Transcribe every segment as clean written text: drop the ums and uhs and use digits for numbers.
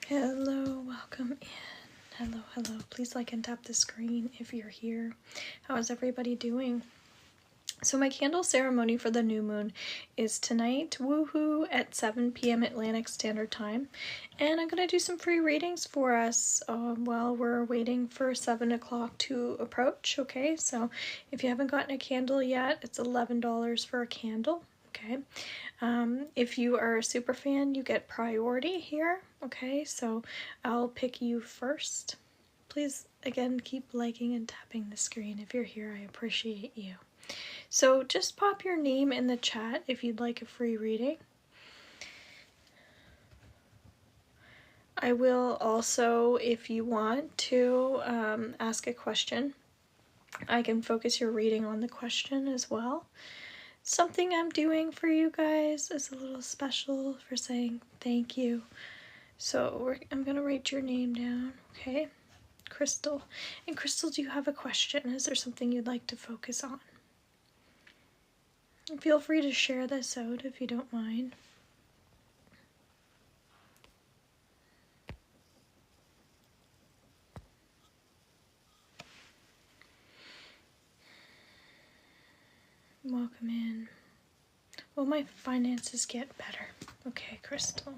Hello, welcome in. Hello, hello. Please like and tap the screen if you're here. How is everybody doing? So my candle ceremony for the new moon is tonight, woohoo, at 7 p.m. Atlantic Standard Time. And I'm going to do some free readings for us while we're waiting for 7 o'clock to approach, okay? So if you haven't gotten a candle yet, it's $11 for a candle, okay? If you are a super fan, you get priority here, okay? So I'll pick you first. Please, again, keep liking and tapping the screen if you're here. I appreciate you. So just pop your name in the chat if you'd like a free reading. I will also, if you want to ask a question, I can focus your reading on the question as well. Something I'm doing for you guys is a little special for saying thank you. So I'm going to write your name down, okay? Crystal. And Crystal, do you have a question? Is there something you'd like to focus on? Feel free to share this out if you don't mind. Welcome in. Will my finances get better? Okay, Crystal.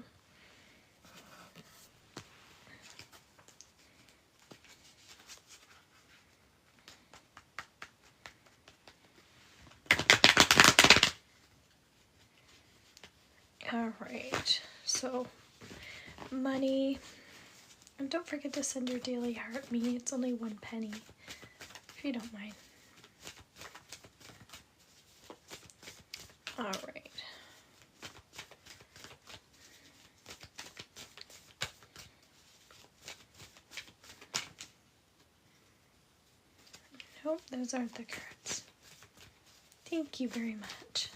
Alright, so money. And don't forget to send your daily heart me. It's only 1 penny, if you don't mind. Alright. Nope, those aren't the cards. Thank you very much.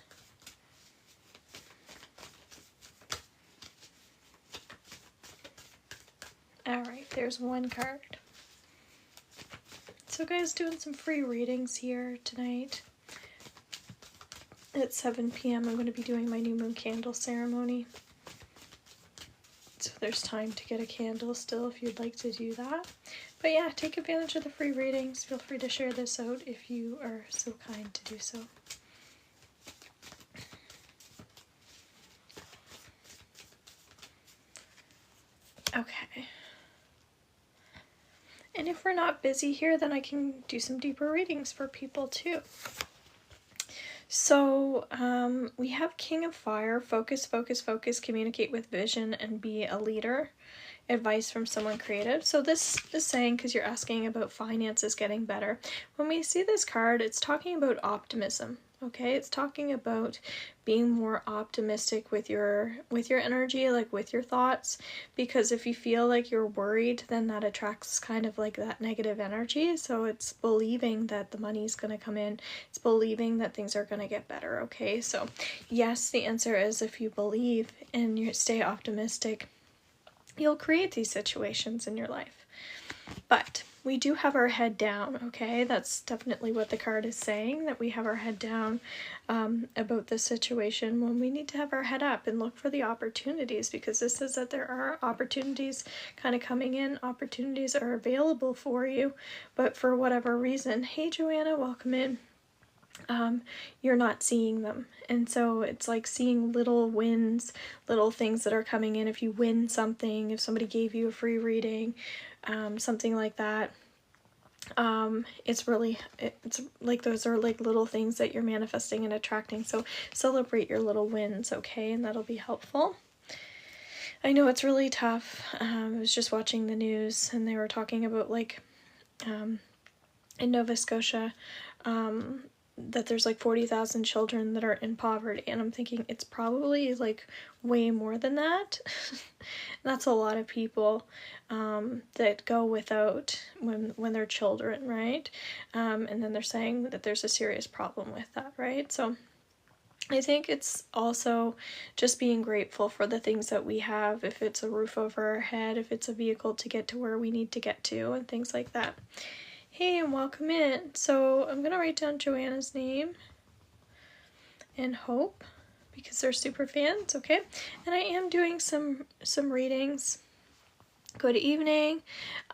Alright, there's one card. So guys, doing some free readings here tonight. At 7 p.m. I'm going to be doing my new moon candle ceremony. So there's time to get a candle still if you'd like to do that. But yeah, take advantage of the free readings. Feel free to share this out if you are so kind to do so. Okay. And if we're not busy here, then I can do some deeper readings for people too. So we have King of Fire, focus, focus, focus, communicate with vision, and be a leader. Advice from someone creative. So this is saying, because you're asking about finances getting better, when we see this card, it's talking about optimism. Okay, it's talking about being more optimistic with your energy, like with your thoughts, because if you feel like you're worried, then that attracts kind of like that negative energy. So it's believing that the money's going to come in. It's believing that things are going to get better. Okay, so yes, the answer is if you believe and you stay optimistic, you'll create these situations in your life. But we do have our head down, okay? That's definitely what the card is saying, that we have our head down about this situation, when we need to have our head up and look for the opportunities, because this says that there are opportunities kind of coming in. Opportunities are available for you, but for whatever reason, hey Joanna, welcome in. You're not seeing them. And so it's like seeing little wins, little things that are coming in. If you win something, if somebody gave you a free reading, something like that, it's like those are like little things that you're manifesting and attracting. So celebrate your little wins, okay? And that'll be helpful. I know it's really tough. I was just watching the news and they were talking about like in Nova Scotia, that there's like 40,000 children that are in poverty, and I'm thinking it's probably like way more than that. That's a lot of people that go without when they're children, right? And then they're saying that there's a serious problem with that, right? So I think it's also just being grateful for the things that we have, if it's a roof over our head, if it's a vehicle to get to where we need to get to, and things like that. Hey, and welcome in. So I'm going to write down Joanna's name and Hope, because they're super fans, okay? And I am doing some readings good evening.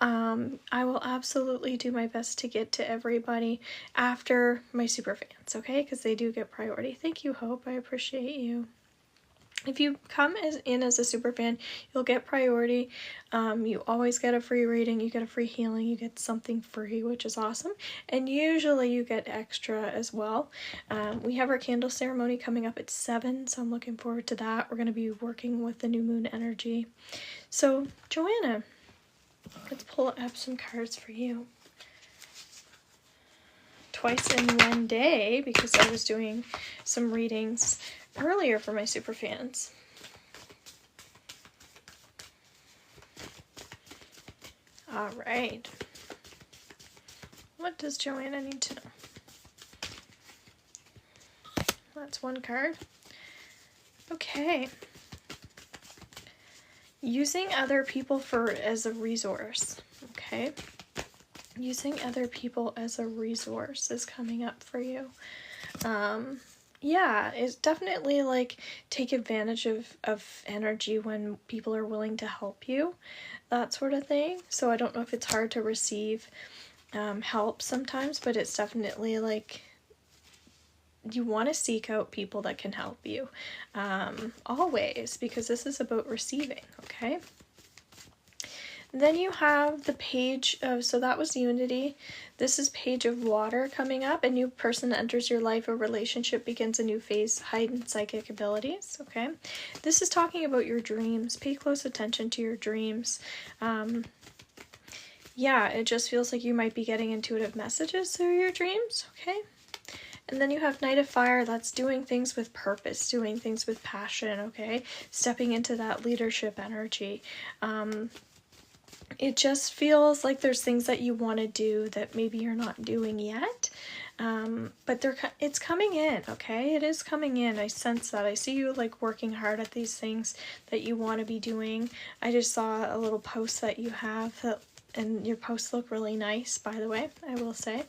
I will absolutely do my best to get to everybody after my super fans, okay? Because they do get priority. Thank you, Hope. I appreciate you. If you come in as a super fan, you'll get priority. You always get a free reading, you get a free healing, you get something free, which is awesome. And usually you get extra as well. We have our candle ceremony coming up at 7, so I'm looking forward to that. We're going to be working with the new moon energy. So, Joanna, let's pull up some cards for you. Twice in one day, because I was doing some readings earlier for my super fans. All right. What does Joanna need to know? That's one card. Okay. Using other people as a resource. Okay. Using other people as a resource is coming up for you. Yeah, it's definitely like take advantage of energy when people are willing to help you, that sort of thing. So I don't know if it's hard to receive help sometimes, but it's definitely like you want to seek out people that can help you always, because this is about receiving, okay? Then you have the page of, so that was unity. This is page of water coming up. A new person enters your life. A relationship begins a new phase. Heightened psychic abilities. Okay. This is talking about your dreams. Pay close attention to your dreams. Yeah, it just feels like you might be getting intuitive messages through your dreams. Okay. And then you have Knight of Fire. That's doing things with purpose, doing things with passion. Okay. Stepping into that leadership energy. It just feels like there's things that you want to do that maybe you're not doing yet, but it's coming in, okay? It is coming in. I sense that. I see you like working hard at these things that you want to be doing. I just saw a little post that you have, and your posts look really nice, by the way, I will say.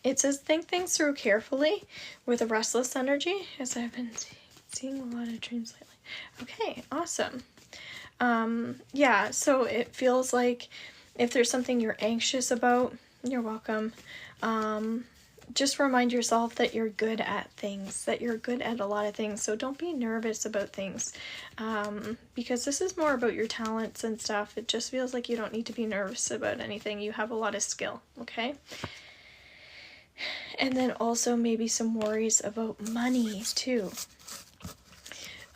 It says, think things through carefully with a restless energy, as I've been seeing a lot of dreams lately. Okay, awesome. Yeah, so it feels like if there's something you're anxious about, you're welcome. Just remind yourself that you're good at things, that you're good at a lot of things. So don't be nervous about things, because this is more about your talents and stuff. It just feels like you don't need to be nervous about anything. You have a lot of skill, okay? And then also maybe some worries about money too.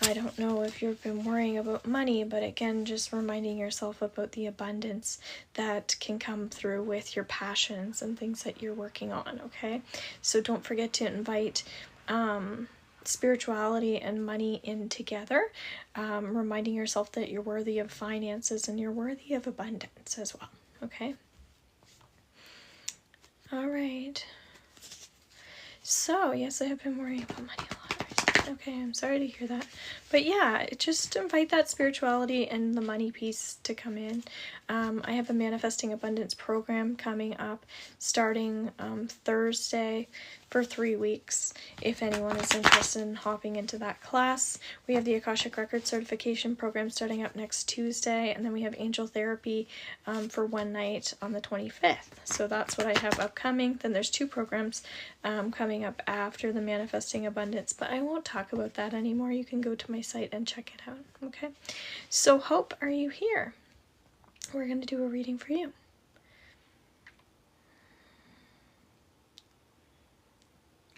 I don't know if you've been worrying about money, but again, just reminding yourself about the abundance that can come through with your passions and things that you're working on, okay? So don't forget to invite spirituality and money in together, reminding yourself that you're worthy of finances and you're worthy of abundance as well, okay? All right. So, yes, I have been worrying about money a lot. Okay, I'm sorry to hear that. But yeah, just invite that spirituality and the money piece to come in. I have a Manifesting Abundance program coming up starting Thursday for 3 weeks. If anyone is interested in hopping into that class, we have the Akashic Record Certification program starting up next Tuesday, and then we have Angel Therapy for one night on the 25th. So that's what I have upcoming. Then there's 2 programs coming up after the Manifesting Abundance, but I won't talk about that anymore. You can go to my site and check it out, okay? So Hope, are you here? We're going to do a reading for you.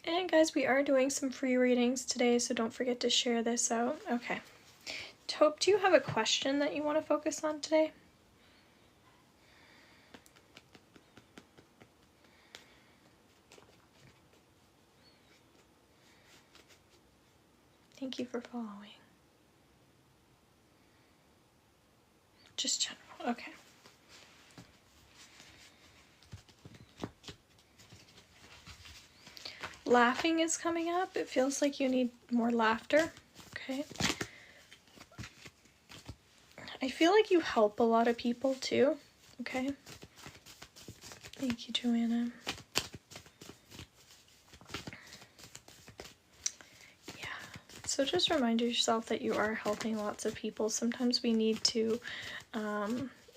And guys, we are doing some free readings today, so don't forget to share this out. Okay. Hope, do you have a question that you want to focus on today? Thank you for following. Just general. Okay. Laughing is coming up. It feels like you need more laughter. Okay. I feel like you help a lot of people too. Okay. Thank you, Joanna. So just remind yourself that you are helping lots of people. Sometimes we need to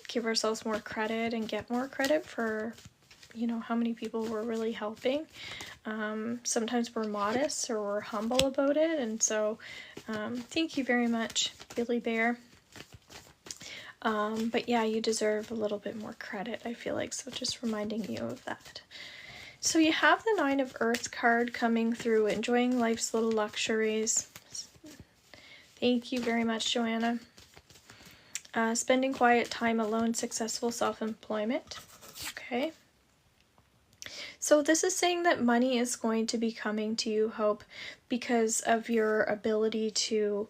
give ourselves more credit and get more credit for, you know, how many people we're really helping. Sometimes we're modest or we're humble about it. And so thank you very much, Billy Bear. But yeah, you deserve a little bit more credit, I feel like. So just reminding you of that. So you have the Nine of Earths card coming through, enjoying life's little luxuries. Thank you very much, Joanna. Spending quiet time alone, successful self-employment. Okay. So this is saying that money is going to be coming to you, Hope, because of your ability to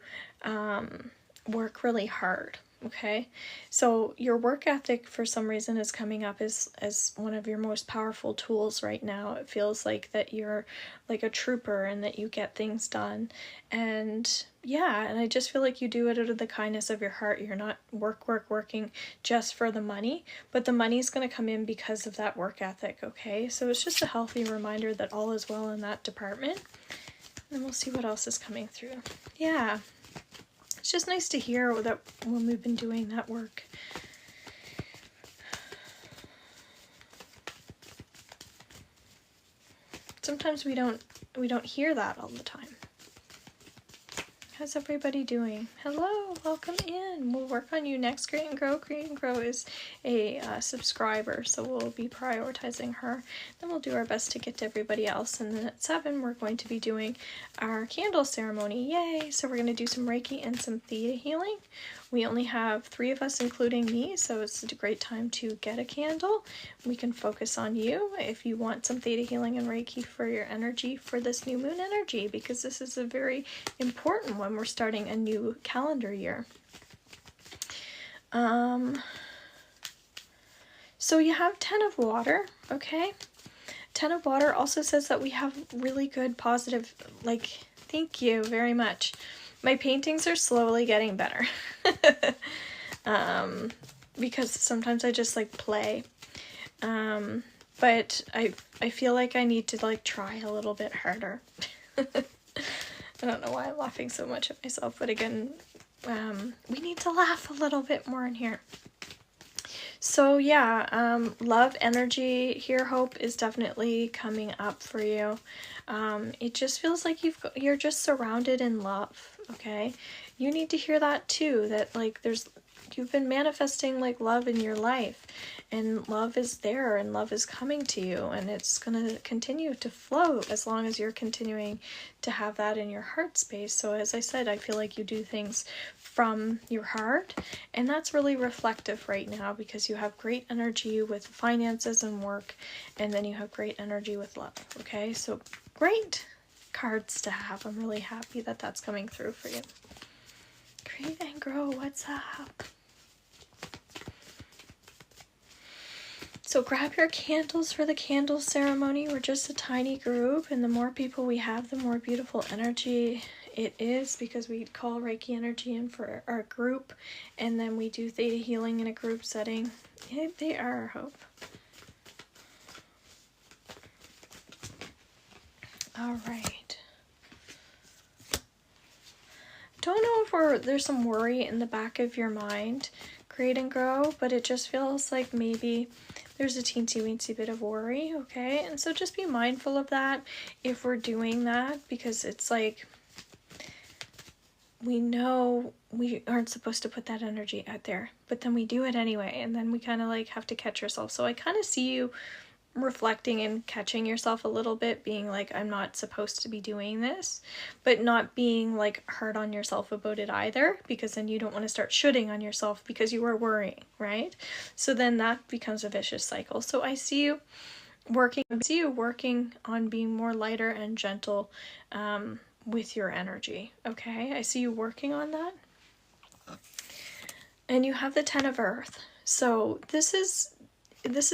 work really hard. Okay, so your work ethic for some reason is coming up as one of your most powerful tools right now. It feels like that you're like a trooper and that you get things done. And yeah, and I just feel like you do it out of the kindness of your heart. You're not working just for the money, but the money's going to come in because of that work ethic, okay? So it's just a healthy reminder that all is well in that department. And we'll see what else is coming through. Yeah. It's just nice to hear that when we've been doing that work. Sometimes we don't hear that all the time. How's everybody doing? Hello, welcome in. We'll work on you next. Create and Grow. Create and Grow is a subscriber, so we'll be prioritizing her. Then we'll do our best to get to everybody else. And then at 7, we're going to be doing our candle ceremony. Yay! So we're going to do some Reiki and some Theta healing. We only have 3 of us, including me, so it's a great time to get a candle. We can focus on you if you want some Theta healing and Reiki for your energy for this new moon energy, because this is a very important one. We're starting a new calendar year. So you have 10 of water, okay? 10 of water also says that we have really good positive, like, thank you very much. My paintings are slowly getting better. Because sometimes I just like play. But I feel like I need to like try a little bit harder. I don't know why I'm laughing so much at myself, but again, we need to laugh a little bit more in here. So yeah, love energy here, Hope, is definitely coming up for you. It just feels like you're just surrounded in love, okay? You need to hear that too, that like you've been manifesting like love in your life, and love is there and love is coming to you, and it's going to continue to flow as long as you're continuing to have that in your heart space. So as I said, I feel like you do things from your heart, and that's really reflective right now because you have great energy with finances and work, and then you have great energy with love. Okay, so great cards to have. I'm really happy that that's coming through for you. Create and Grow, what's up? So grab your candles for the candle ceremony. We're just a tiny group, and the more people we have, the more beautiful energy it is, because we call Reiki energy in for our group, and then we do Theta healing in a group setting. They are our hope. All right. Don't know if there's some worry in the back of your mind, Create and Grow, but it just feels like maybe there's a teensy-weensy bit of worry, okay? And so just be mindful of that if we're doing that, because it's like, we know we aren't supposed to put that energy out there, but then we do it anyway, and then we kind of like have to catch ourselves. So I kind of see you reflecting and catching yourself a little bit, being like, I'm not supposed to be doing this, but not being like hard on yourself about it either, because then you don't want to start shooting on yourself because you are worrying, right? So then that becomes a vicious cycle. So I see you working on being more lighter and gentle with your energy, okay? I see you working on that. And you have the 10 of Earth. So this is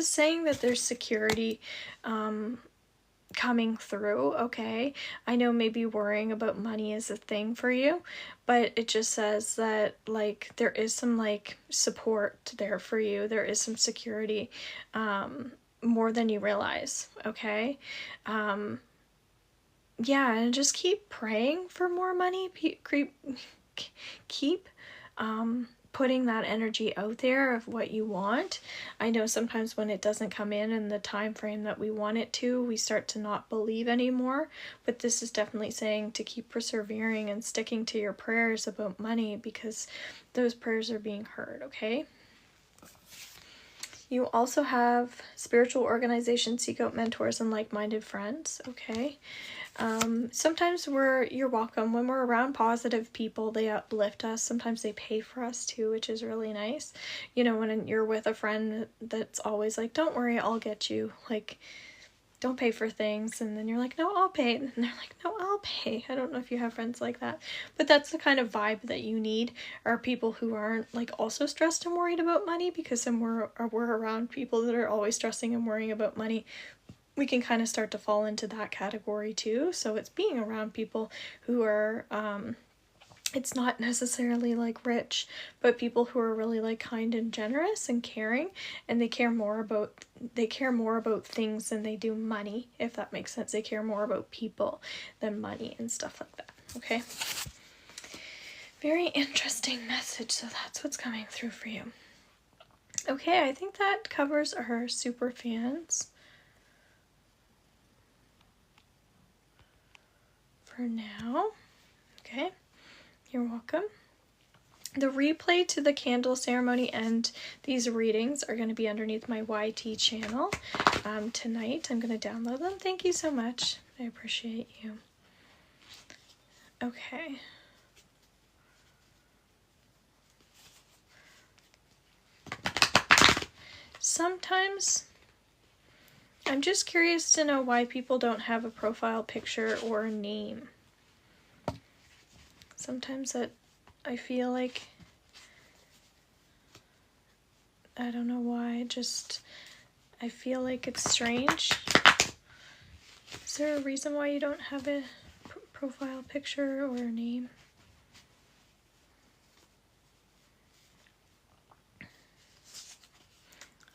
saying that there's security coming through, okay? I know maybe worrying about money is a thing for you, but it just says that like there is some like support there for you. There is some security more than you realize, okay? yeah, and just keep praying for more money. Keep putting that energy out there of what you want. I know sometimes when it doesn't come in the time frame that we want it to, we start to not believe anymore. But this is definitely saying to keep persevering and sticking to your prayers about money, because those prayers are being heard, okay? You also have spiritual organizations, seek out mentors and like-minded friends, okay? Sometimes you're welcome. When we're around positive people, they uplift us. Sometimes they pay for us too, which is really nice. You know, when you're with a friend that's always like, don't worry, I'll get you. Like, don't pay for things. And then you're like, no, I'll pay. And they're like, no, I'll pay. I don't know if you have friends like that. But that's the kind of vibe that you need, are people who aren't like also stressed and worried about money, because then we're around people that are always stressing and worrying about money. We can kind of start to fall into that category too. So it's being around people who are, it's not necessarily like rich, but people who are really like kind and generous and caring, and they care more about things than they do money, if that makes sense. They care more about people than money and stuff like that, okay? Very interesting message. So that's what's coming through for you. Okay, I think that covers our super fans for now. Okay, you're welcome. The replay to the candle ceremony and these readings are going to be underneath my YT channel tonight. I'm going to download them. Thank you so much. I appreciate you. Okay. Sometimes I'm just curious to know why people don't have a profile picture or a name. Sometimes that I feel like, I don't know why, I feel like it's strange. Is there a reason why you don't have a profile picture or a name?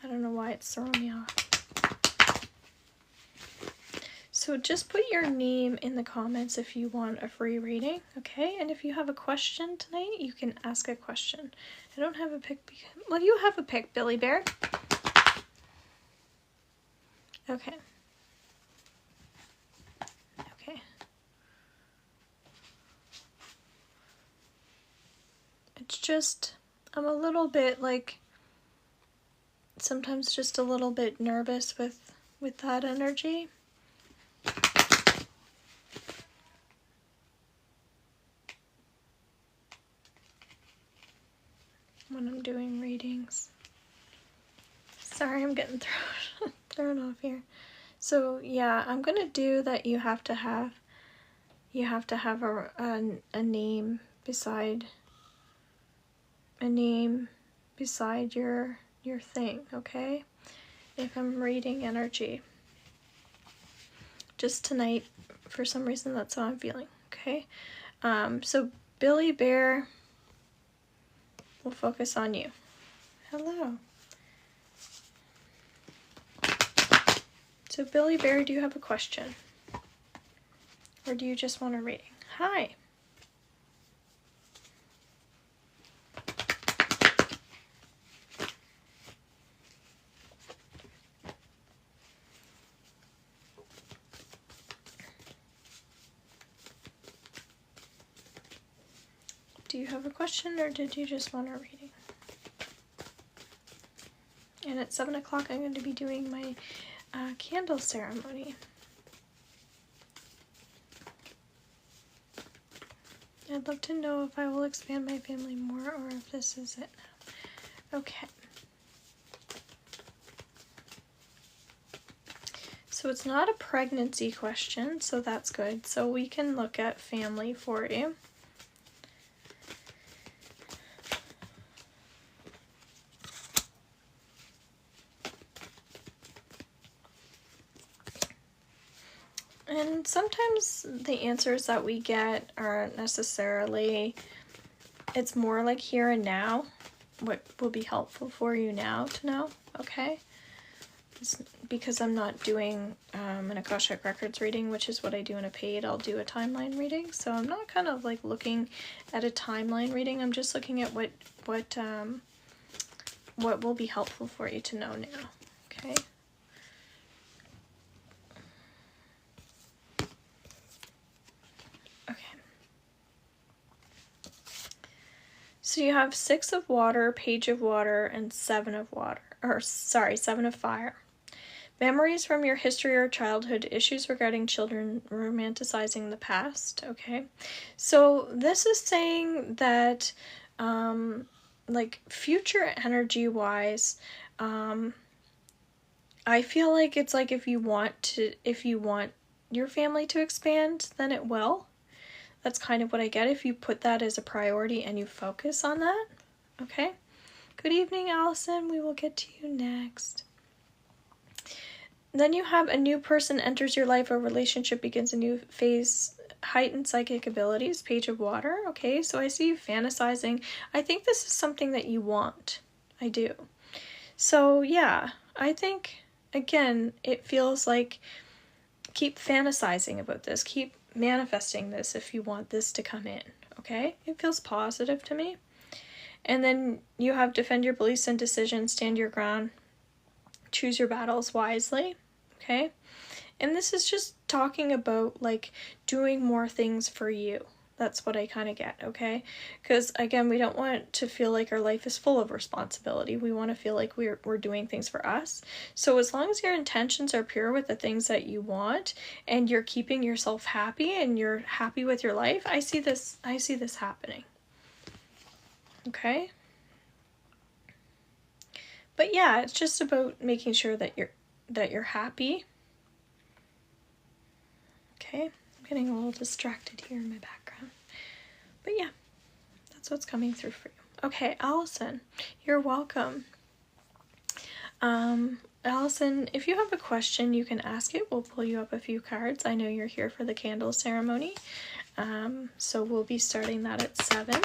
I don't know why it's throwing me off. So just put your name in the comments if you want a free reading, okay? And if you have a question tonight, you can ask a question. I don't have a pick. Well, you have a pick, Billy Bear. Okay. Okay. It's just, I'm a little bit like, sometimes just a little bit nervous with that energy. When I'm doing readings. Sorry, I'm getting thrown off here. So yeah, I'm gonna do that. You have to have a name beside your thing, okay? If I'm reading energy. Just tonight, for some reason, that's how I'm feeling, okay? So Billy Bear, we'll focus on you. Hello. So Billy Bear, do you have a question? Or do you just want a reading? Hi. Do you have a question, or did you just want a reading? And at 7 o'clock, I'm going to be doing my candle ceremony. I'd love to know if I will expand my family more, or if this is it now. Okay. So it's not a pregnancy question, so that's good. So we can look at family for you. And sometimes the answers that we get aren't necessarily, it's more like here and now, what will be helpful for you now to know, okay? because I'm not doing an Akashic Records reading, which is what I do in a paid, I'll do a timeline reading. So I'm not kind of like looking at a timeline reading. I'm just looking at what will be helpful for you to know now. Okay. Okay. So you have 6 of water, page of water, and 7 of water. Or sorry, 7 of fire. Memories from your history or childhood, issues regarding children, romanticizing the past. Okay. So this is saying that like future energy wise, I feel like it's like if you want your family to expand, then it will. That's kind of what I get if you put that as a priority and you focus on that. Okay. Good evening, Allison. We will get to you next. Then you have a new person enters your life, a relationship begins a new phase, heightened psychic abilities, page of water. Okay, so I see you fantasizing. I think this is something that you want. I do. So yeah, I think, again, it feels like keep fantasizing about this. Keep manifesting this if you want this to come in. Okay, it feels positive to me. And then you have defend your beliefs and decisions, stand your ground, choose your battles wisely. Okay, and this is just talking about like doing more things for you. That's what I kind of get. Okay, because again, we don't want to feel like our life is full of responsibility. We want to feel like we're doing things for us. So as long as your intentions are pure with the things that you want and you're keeping yourself happy and you're happy with your life, I see this happening. Okay, but yeah, it's just about making sure that you're happy. Okay, I'm getting a little distracted here in my background. But yeah, that's what's coming through for you. Okay, Allison, you're welcome. Allison, if you have a question, you can ask it. We'll pull you up a few cards. I know you're here for the candle ceremony. So we'll be starting that at 7.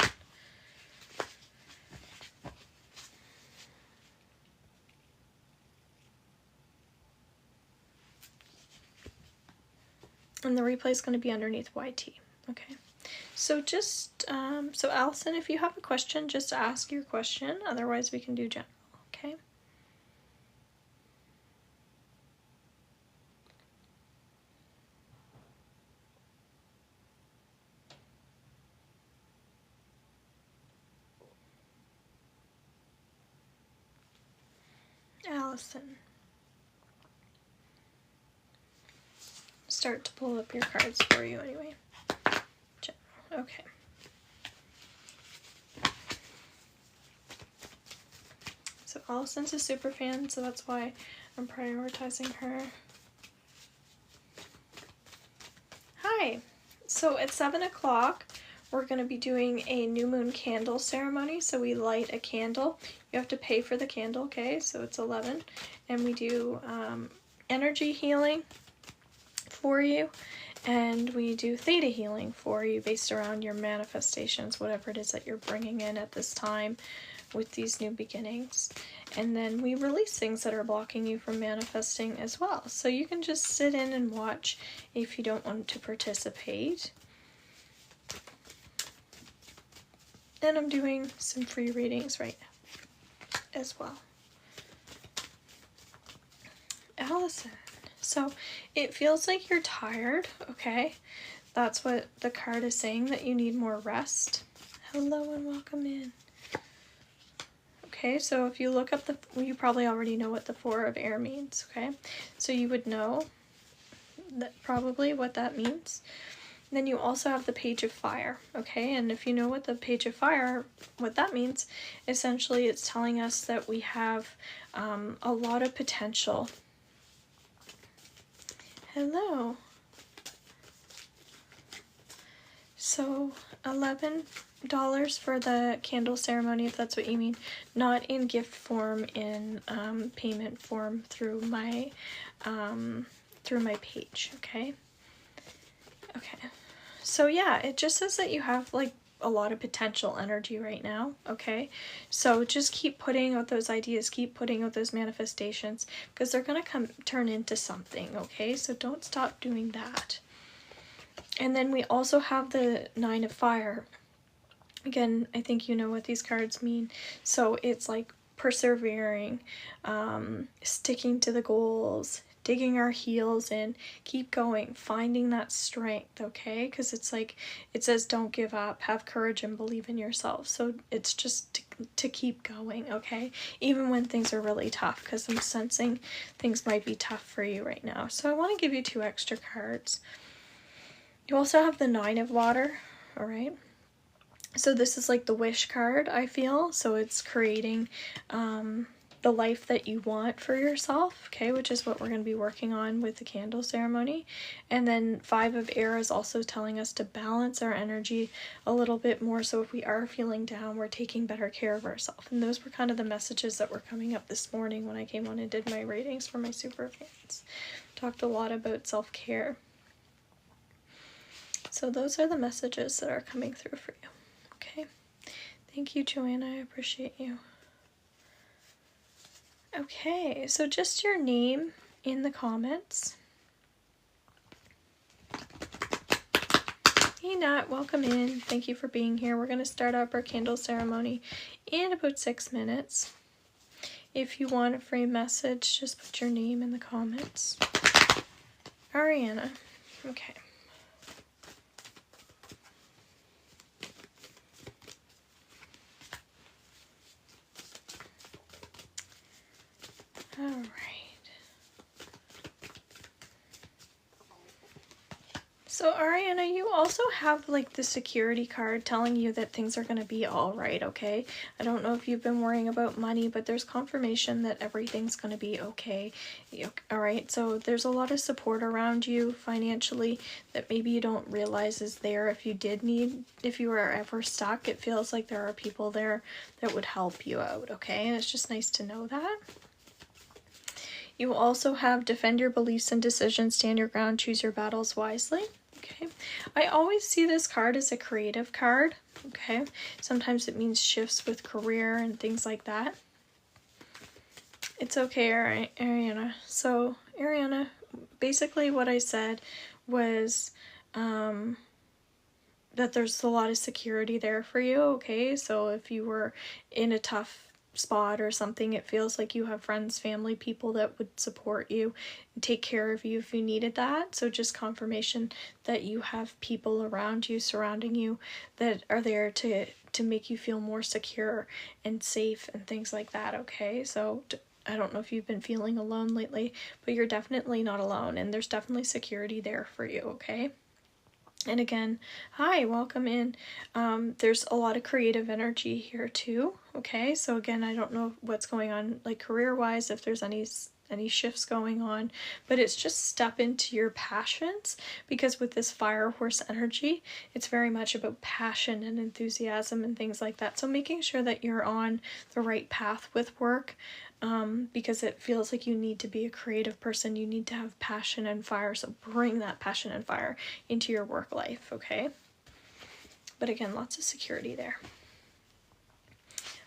And the replay is going to be underneath YT. Okay. So just, so Allison, if you have a question, just ask your question. Otherwise, we can do general. Okay. Allison. Start to pull up your cards for you anyway. General. Okay. So Allison's a super fan, so that's why I'm prioritizing her. Hi. So at 7 o'clock, we're going to be doing a new moon candle ceremony. So we light a candle. You have to pay for the candle, okay? So it's 11. And we do energy healing for you. And we do theta healing for you based around your manifestations, whatever it is that you're bringing in at this time with these new beginnings. And then we release things that are blocking you from manifesting as well. So you can just sit in and watch if you don't want to participate. And I'm doing some free readings right now as well. Allison. So it feels like you're tired, okay? That's what the card is saying, that you need more rest. Hello and welcome in. Okay, so if you look up you probably already know what the 4 of air means, okay? So you would know that probably what that means. Then you also have the page of fire, okay? And if you know what the page of fire, what that means, essentially it's telling us that we have a lot of potential. Hello. So $11 for the candle ceremony, if that's what you mean. Not in gift form, in payment form through my page, okay? Okay. So yeah, it just says that you have like a lot of potential energy right now, okay? So just keep putting out those ideas, keep putting out those manifestations, because they're going to turn into something, okay? So don't stop doing that. And then we also have the Nine of Fire. Again, I think you know what these cards mean. So it's like persevering, sticking to the goals, digging our heels in, keep going, finding that strength, okay? Because it's like, it says don't give up, have courage and believe in yourself. So it's just to keep going, okay? Even when things are really tough, because I'm sensing things might be tough for you right now. So I want to give you 2 extra cards. You also have the Nine of Water, all right? So this is like the wish card, I feel. So it's creating the life that you want for yourself, okay, which is what we're going to be working on with the candle ceremony. And then 5 of Air is also telling us to balance our energy a little bit more. So if we are feeling down, we're taking better care of ourselves. And those were kind of the messages that were coming up this morning when I came on and did my readings for my super fans. Talked a lot about self-care. So those are the messages that are coming through for you. Okay, thank you, Joanna. I appreciate you. Okay, so just your name in the comments. Hey Nat, welcome in. Thank you for being here. We're going to start up our candle ceremony in about 6 minutes. If you want a free message, just put your name in the comments. Ariana, okay. All right. So Ariana, you also have like the security card telling you that things are going to be all right, okay? I don't know if you've been worrying about money, but there's confirmation that everything's going to be okay. All right, so there's a lot of support around you financially that maybe you don't realize is there. If you were ever stuck, it feels like there are people there that would help you out, okay? And it's just nice to know that. You also have defend your beliefs and decisions, stand your ground, choose your battles wisely. Okay, I always see this card as a creative card, okay? Sometimes it means shifts with career and things like that. It's okay, Ariana. So, Ariana, basically what I said was that there's a lot of security there for you, okay? So if you were in a tough spot or something, it feels like you have friends, family, people that would support you and take care of you if you needed that. So just confirmation that you have people around you, surrounding you, that are there to make you feel more secure and safe and things like that, okay? So I don't know if you've been feeling alone lately, but you're definitely not alone, and there's definitely security there for you, okay? And again, hi, welcome in. There's a lot of creative energy here too, okay? So again, I don't know what's going on like career-wise, if there's any shifts going on, but it's just step into your passions, because with this fire horse energy, it's very much about passion and enthusiasm and things like that. So making sure that you're on the right path with work, because it feels like you need to be a creative person. You need to have passion and fire, so bring that passion and fire into your work life, okay? But again, lots of security there.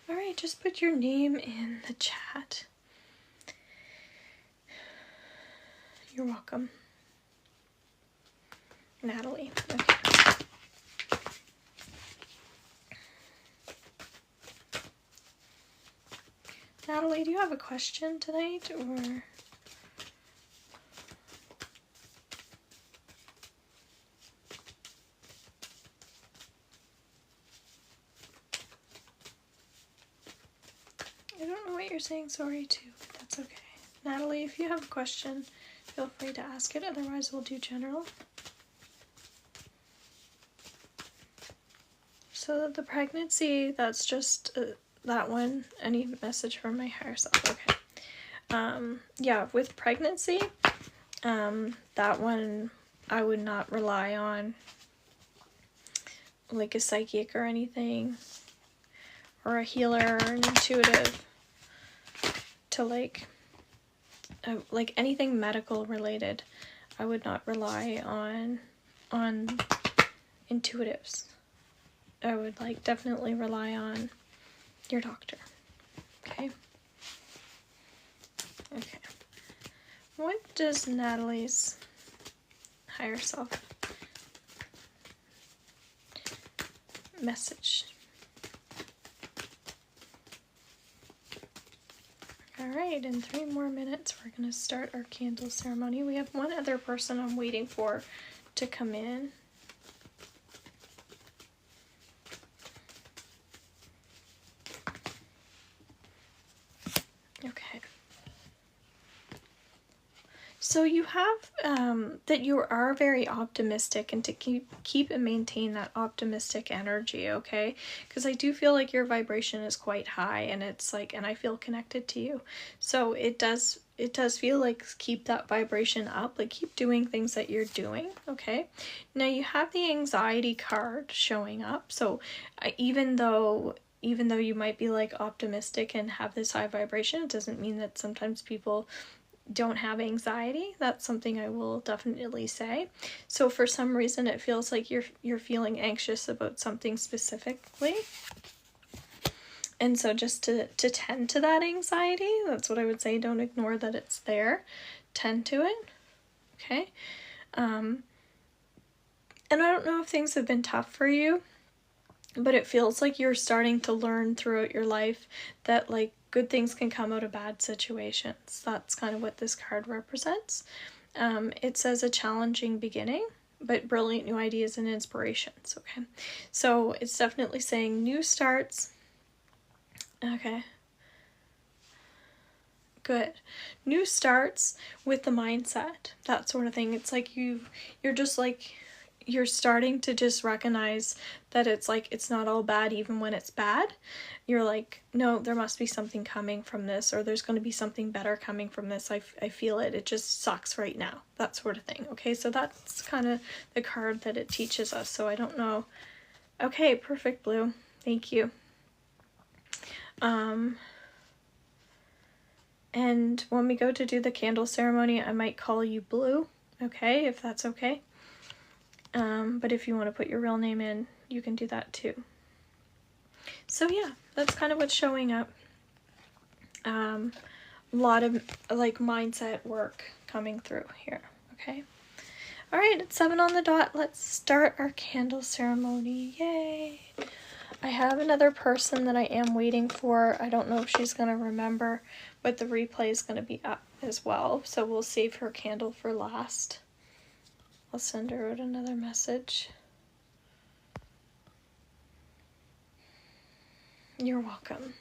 All right, just put your name in the chat. You're welcome. Natalie, okay. Natalie, do you have a question tonight, or? I don't know what you're saying sorry to, but that's okay. Natalie, if you have a question, feel free to ask it, otherwise we'll do general. So the pregnancy, that's just that one. Any message from my higher self? Okay. Yeah, with pregnancy, that one I would not rely on like a psychic or anything, or a healer or an intuitive to like anything medical related. I would not rely on intuitives. I would like definitely rely on your doctor. Okay. Okay. What does Natalie's higher self message? Alright, in 3 more minutes we're going to start our candle ceremony. We have one other person I'm waiting for to come in. Okay. So you have that you are very optimistic, and to keep and maintain that optimistic energy, okay? Because I do feel like your vibration is quite high, and it's like, and I feel connected to you. So it does feel like keep that vibration up, like keep doing things that you're doing, okay? Now you have the anxiety card showing up. So even though you might be like optimistic and have this high vibration, it doesn't mean that sometimes people don't have anxiety. That's something I will definitely say. So for some reason it feels like you're feeling anxious about something specifically. And so just to tend to that anxiety, that's what I would say. Don't ignore that it's there. Tend to it. Okay? And I don't know if things have been tough for you, but it feels like you're starting to learn throughout your life that like good things can come out of bad situations. That's kind of what this card represents. It says a challenging beginning, but brilliant new ideas and inspirations. Okay, so it's definitely saying new starts. Okay, good. New starts with the mindset, that sort of thing. It's like you're just like, you're starting to just recognize that it's like, it's not all bad even when it's bad. You're like, no, there must be something coming from this, or there's going to be something better coming from this. I feel it. It just sucks right now. That sort of thing. Okay, so that's kind of the card that it teaches us. So I don't know. Okay, perfect, Blue. Thank you. And when we go to do the candle ceremony, I might call you Blue. Okay, if that's okay. But if you want to put your real name in, you can do that too. So yeah, that's kind of what's showing up. A lot of like mindset work coming through here. Okay. All right, it's 7 on the dot. Let's start our candle ceremony. Yay. I have another person that I am waiting for. I don't know if she's going to remember, but the replay is going to be up as well. So we'll save her candle for last. I'll send her out another message. You're welcome.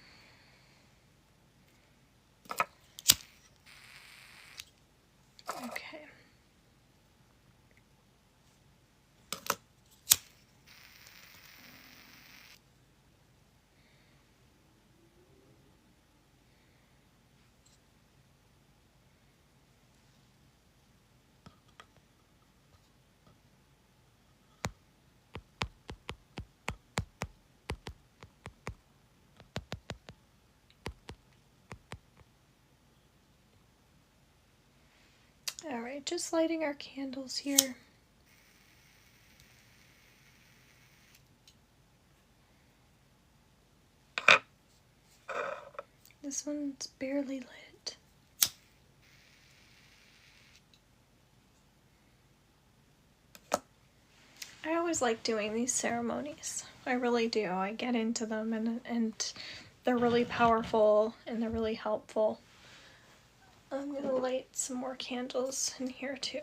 Okay. All right, just lighting our candles here. This one's barely lit. I always like doing these ceremonies. I really do. I get into them, and they're really powerful and they're really helpful. I'm gonna light some more candles in here too.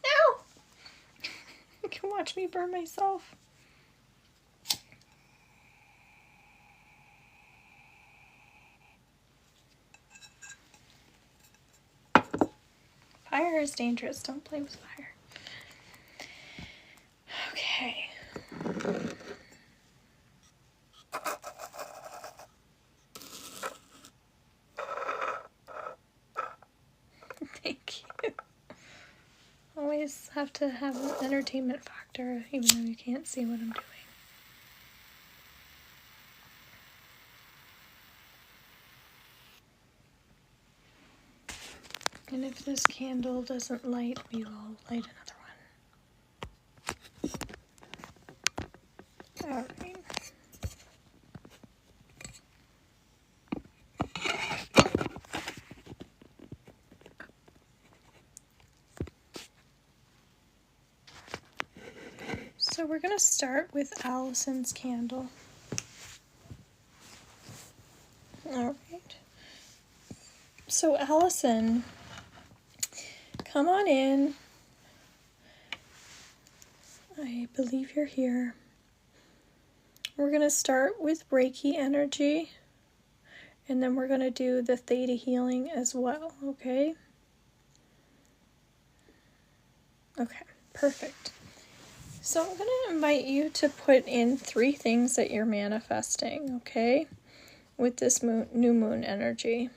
Ow! You can watch me burn myself. Fire is dangerous. Don't play with fire. Okay. Thank you. Always have to have an entertainment factor, even though you can't see what I'm doing. And if this candle doesn't light, we will light another one. Alright. So we're going to start with Allison's candle. Alright. So Allison, come on in. I believe you're here. We're going to start with Reiki energy, and then we're going to do the Theta healing as well, okay? Okay, perfect. So I'm going to invite you to put in 3 things that you're manifesting, okay? With this new moon energy.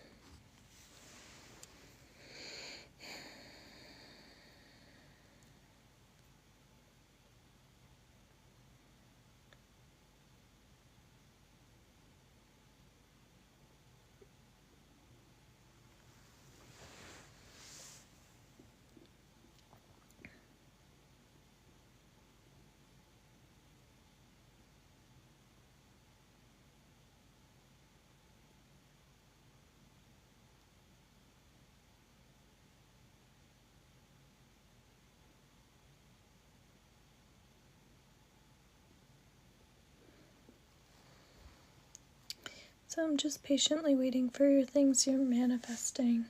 So I'm just patiently waiting for your things you're manifesting.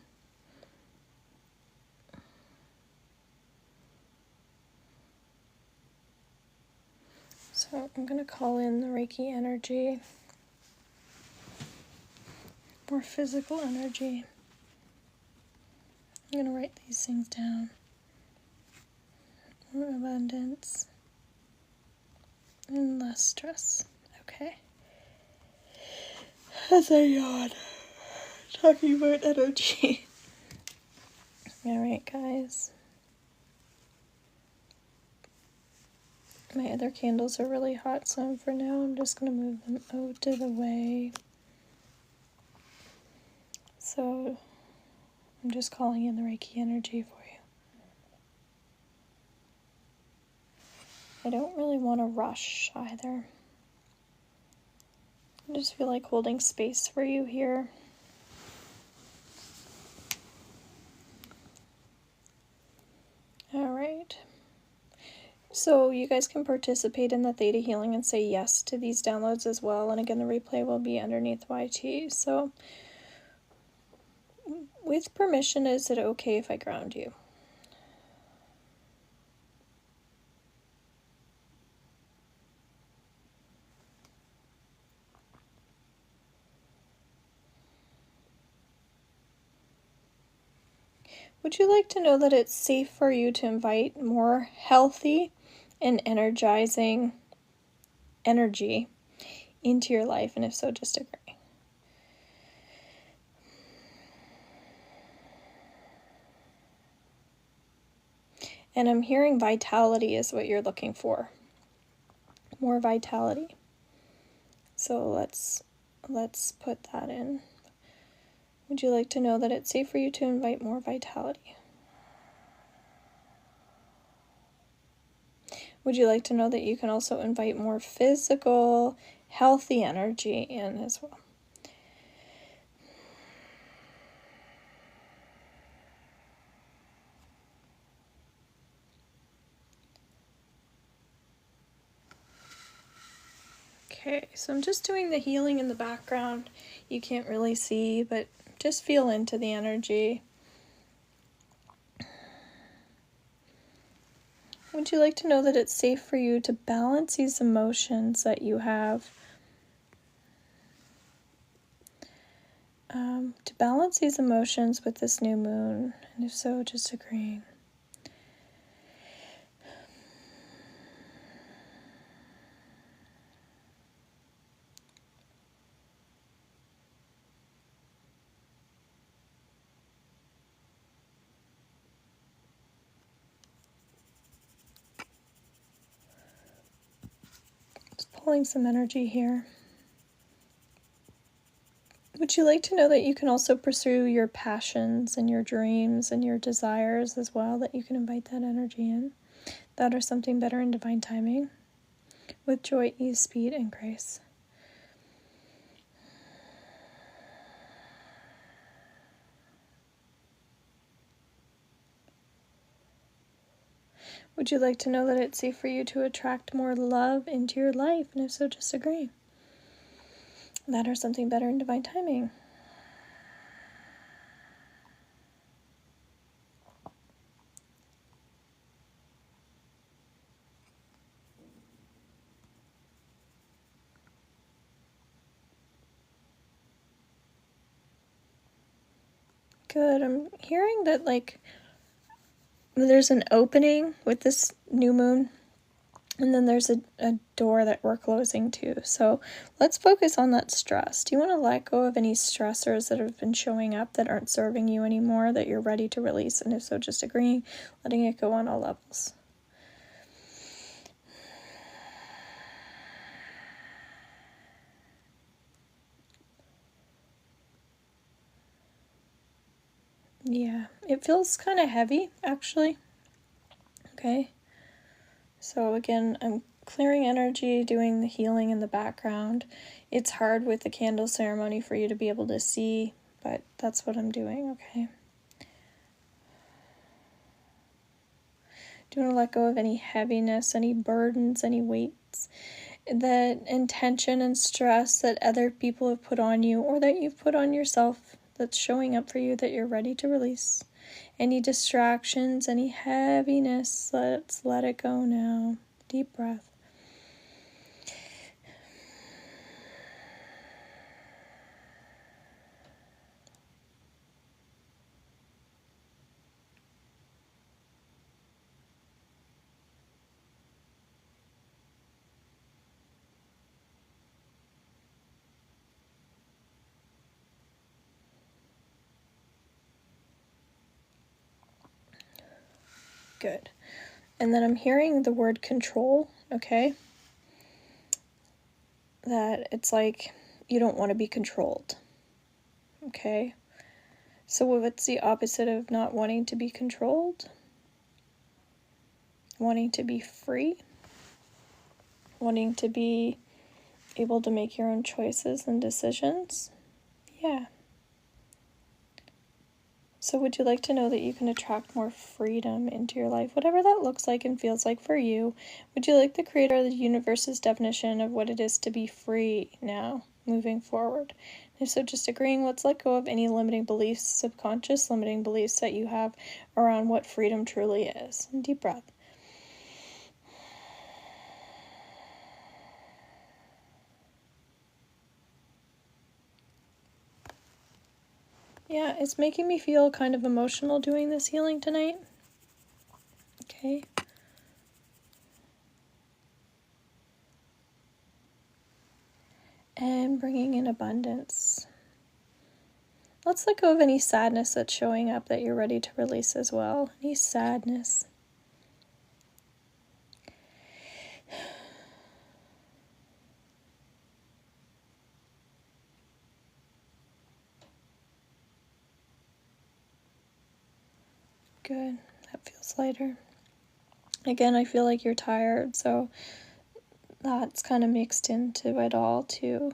So I'm going to call in the Reiki energy, or physical energy. I'm going to write these things down. More abundance and less stress. Okay. As I yawn, talking about energy. Alright, guys. My other candles are really hot, so for now I'm just going to move them out of the way. So I'm just calling in the Reiki energy for you. I don't really want to rush either. I just feel like holding space for you here. Alright. So you guys can participate in the Theta healing and say yes to these downloads as well. And again, the replay will be underneath YT. So with permission, is it okay if I ground you? Would you like to know that it's safe for you to invite more healthy and energizing energy into your life? And if so, just agree. And I'm hearing vitality is what you're looking for. More vitality. So let's put that in. Would you like to know that it's safe for you to invite more vitality? Would you like to know that you can also invite more physical, healthy energy in as well? Okay, so I'm just doing the healing in the background. You can't really see, but just feel into the energy. Would you like to know that it's safe for you to balance these emotions that you have? To balance these emotions with this new moon, and if so, just agreeing. pulling some energy here. Would you like to know that you can also pursue your passions and your dreams and your desires as well, that you can invite that energy in? That or something better in divine timing with joy, ease, speed, and grace. Would you like to know that it's safe for you to attract more love into your life? And if so, just agree. That or something better in divine timing. Good. I'm hearing that, like, there's an opening with this new moon, and then there's a door that we're closing too. So let's focus on that stress. Do you want to let go of any stressors that have been showing up that aren't serving you anymore, that you're ready to release? And if so, just agreeing, letting it go on all levels. Yeah, it feels kind of heavy, actually. Okay. So again, I'm clearing energy, doing the healing in the background. It's hard with the candle ceremony for you to be able to see, but that's what I'm doing, okay? Do you want to let go of any heaviness, any burdens, any weights, that intention and stress that other people have put on you or that you've put on yourself that's showing up for you that you're ready to release? Any distractions, any heaviness, let's let it go now. Deep breath. Good. And then I'm hearing the word control, okay? That it's like you don't want to be controlled, okay? So what's the opposite of not wanting to be controlled? Wanting to be free? Wanting to be able to make your own choices and decisions? Yeah. So would you like to know that you can attract more freedom into your life, whatever that looks like and feels like for you? Would you like the creator of the universe's definition of what it is to be free now, moving forward? If so, just agreeing, let's let go of any limiting beliefs, subconscious limiting beliefs that you have around what freedom truly is. And deep breath. Yeah, it's making me feel kind of emotional doing this healing tonight. Okay. And bringing in abundance. Let's let go of any sadness that's showing up that you're ready to release as well. Any sadness. Good. That feels lighter. Again, I feel like you're tired, so that's kind of mixed into it all too.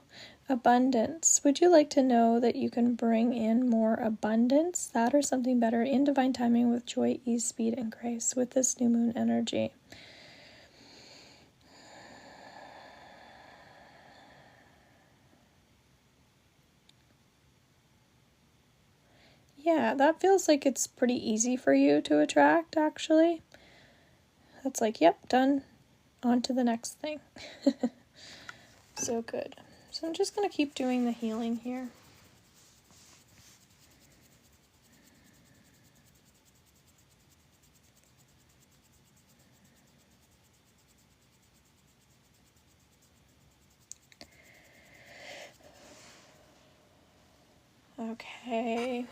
Abundance. Would you like to know that you can bring in more abundance? That or something better in divine timing with joy, ease, speed, and grace with this new moon energy. Yeah, that feels like it's pretty easy for you to attract, actually. That's like, yep, done. On to the next thing. So good. So I'm just going to keep doing the healing here. Okay.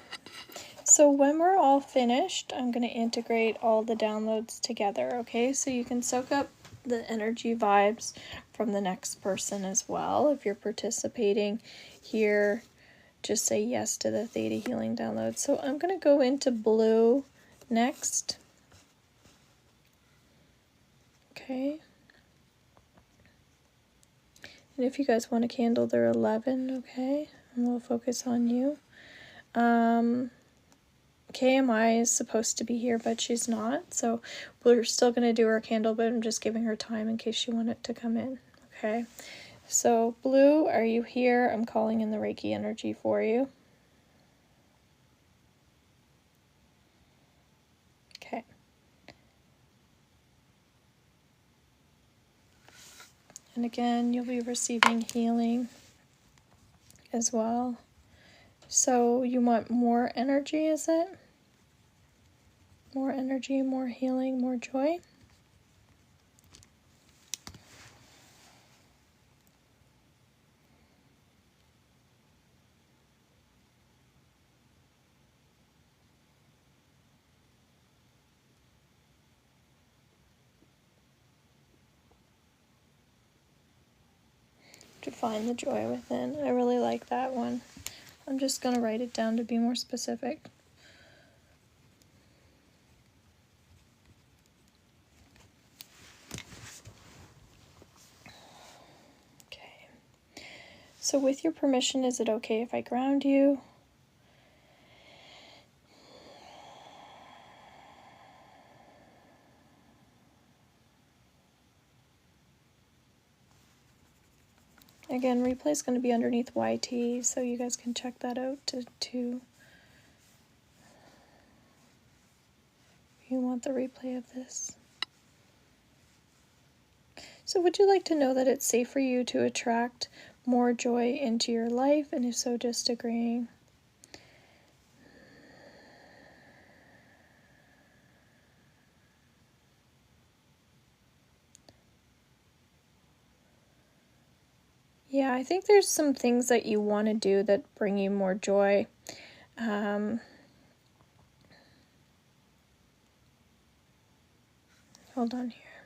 So So when we're all finished, I'm going to integrate all the downloads together, okay? So you can soak up the energy vibes from the next person as well. If you're participating here, just say yes to the Theta Healing download. So I'm going to go into blue next. Okay. And if you guys want a candle, they're 11, okay? And we'll focus on you. KMI is supposed to be here, but she's not. So we're still going to do her candle, but I'm just giving her time in case she wanted to come in, okay? So blue, are you here? I'm calling in the Reiki energy for you. Okay. And again, you'll be receiving healing as well. So you want more energy, is it? More energy, more healing, more joy? To find the joy within. I really like that one. I'm just going to write it down to be more specific. Okay. So with your permission, is it okay if I ground you? Again, replay is going to be underneath YT, so you guys can check that out to if you want the replay of this. So would you like to know that it's safe for you to attract more joy into your life? And if so, just agreeing. Yeah, I think there's some things that you want to do that bring you more joy. Hold on here.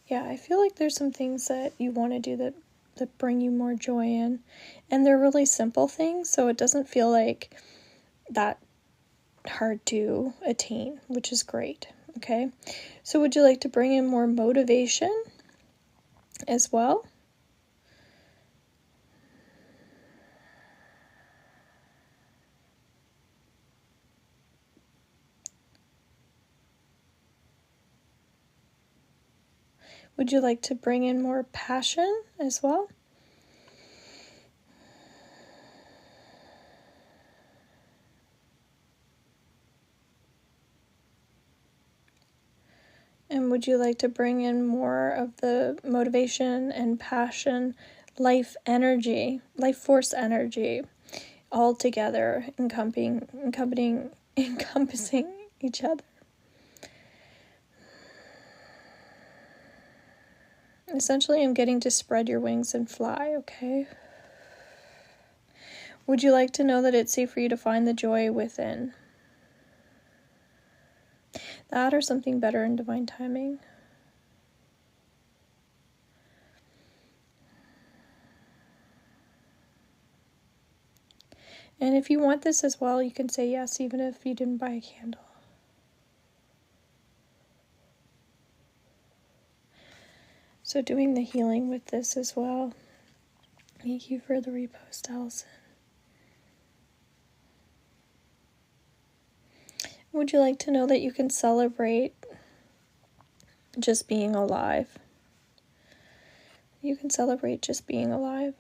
Yeah, I feel like there's some things that you want to do that bring you more joy in. And they're really simple things, so it doesn't feel like that hard to attain, which is great. Okay, so would you like to bring in more motivation as well? Would you like to bring in more passion as well? And would you like to bring in more of the motivation and passion, life energy, life force energy, all together, encompassing each other? Essentially, I'm getting to spread your wings and fly, okay? Would you like to know that it's safe for you to find the joy within? That or something better in divine timing. And if you want this as well, you can say yes, even if you didn't buy a candle. So doing the healing with this as well. Thank you for the repost, Allison. Would you like to know that you can celebrate just being alive? You can celebrate just being alive.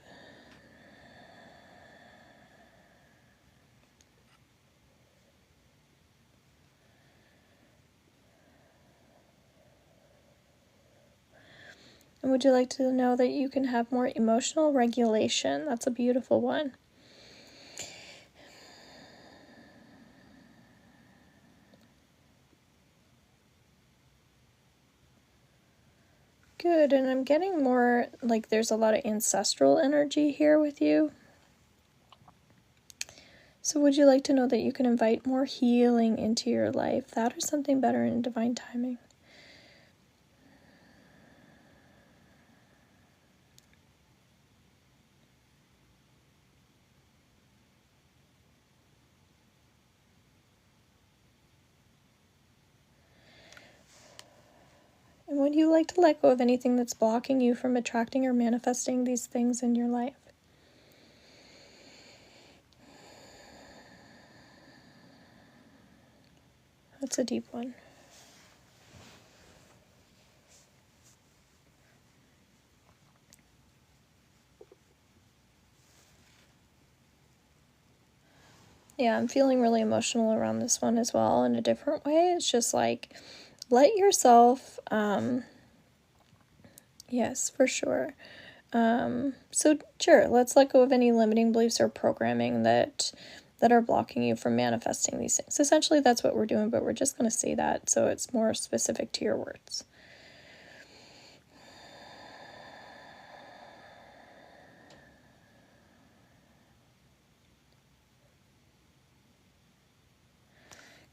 And would you like to know that you can have more emotional regulation? That's a beautiful one. Good, and I'm getting more, like there's a lot of ancestral energy here with you. So would you like to know that you can invite more healing into your life? That or something better in divine timing? And would you like to let go of anything that's blocking you from attracting or manifesting these things in your life? That's a deep one. Yeah, I'm feeling really emotional around this one as well in a different way. It's just like, let yourself, yes, for sure. So sure, let's let go of any limiting beliefs or programming that are blocking you from manifesting these things. Essentially, that's what we're doing, but we're just going to say that so it's more specific to your words.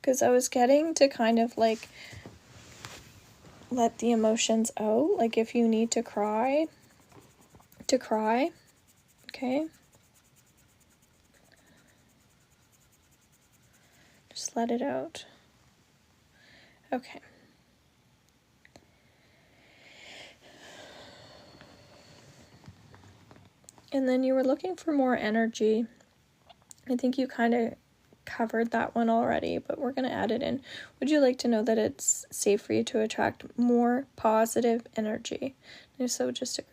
Because I was getting to kind of like let the emotions out. Like if you need to cry, okay? Just let it out. Okay. And then you were looking for more energy. I think you kind of covered that one already, but we're going to add it in. Would you like to know that it's safe for you to attract more positive energy? And if so, just agree.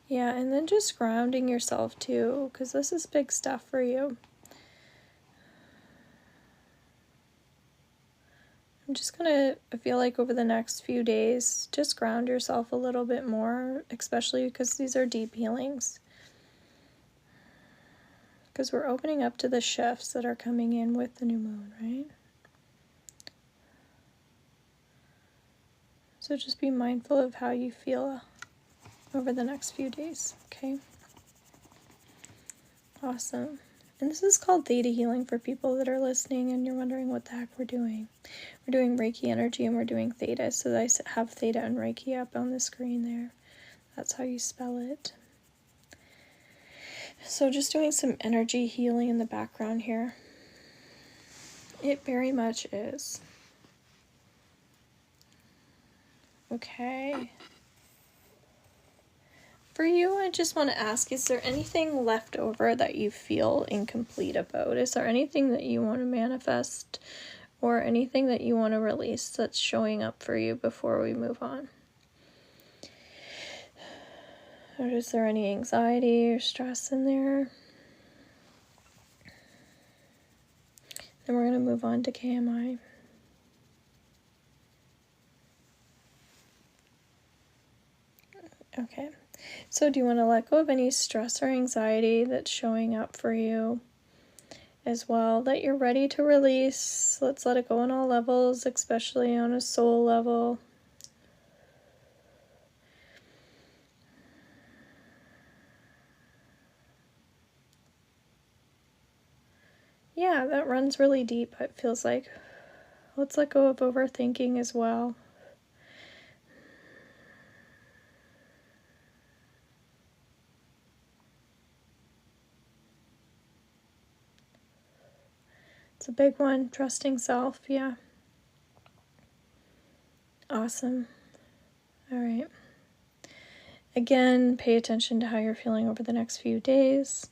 Yeah, and then just grounding yourself too, because this is big stuff for you. I'm just going to feel like over the next few days, just ground yourself a little bit more, especially because these are deep healings. Because we're opening up to the shifts that are coming in with the new moon, right? So just be mindful of how you feel over the next few days, okay? Awesome. And this is called Theta healing for people that are listening and you're wondering what the heck we're doing. We're doing Reiki energy and we're doing Theta. So I have Theta and Reiki up on the screen there. That's how you spell it. So just doing some energy healing in the background here. It very much is. Okay. For you, I just want to ask, is there anything left over that you feel incomplete about? Is there anything that you want to manifest or anything that you want to release that's showing up for you before we move on? Or is there any anxiety or stress in there? Then we're going to move on to KMI. Okay. So do you want to let go of any stress or anxiety that's showing up for you as well that you're ready to release? Let's let it go on all levels, especially on a soul level. Yeah, that runs really deep, it feels like. Let's let go of overthinking as well. It's a big one, trusting self, yeah. Awesome. All right. Again, pay attention to how you're feeling over the next few days.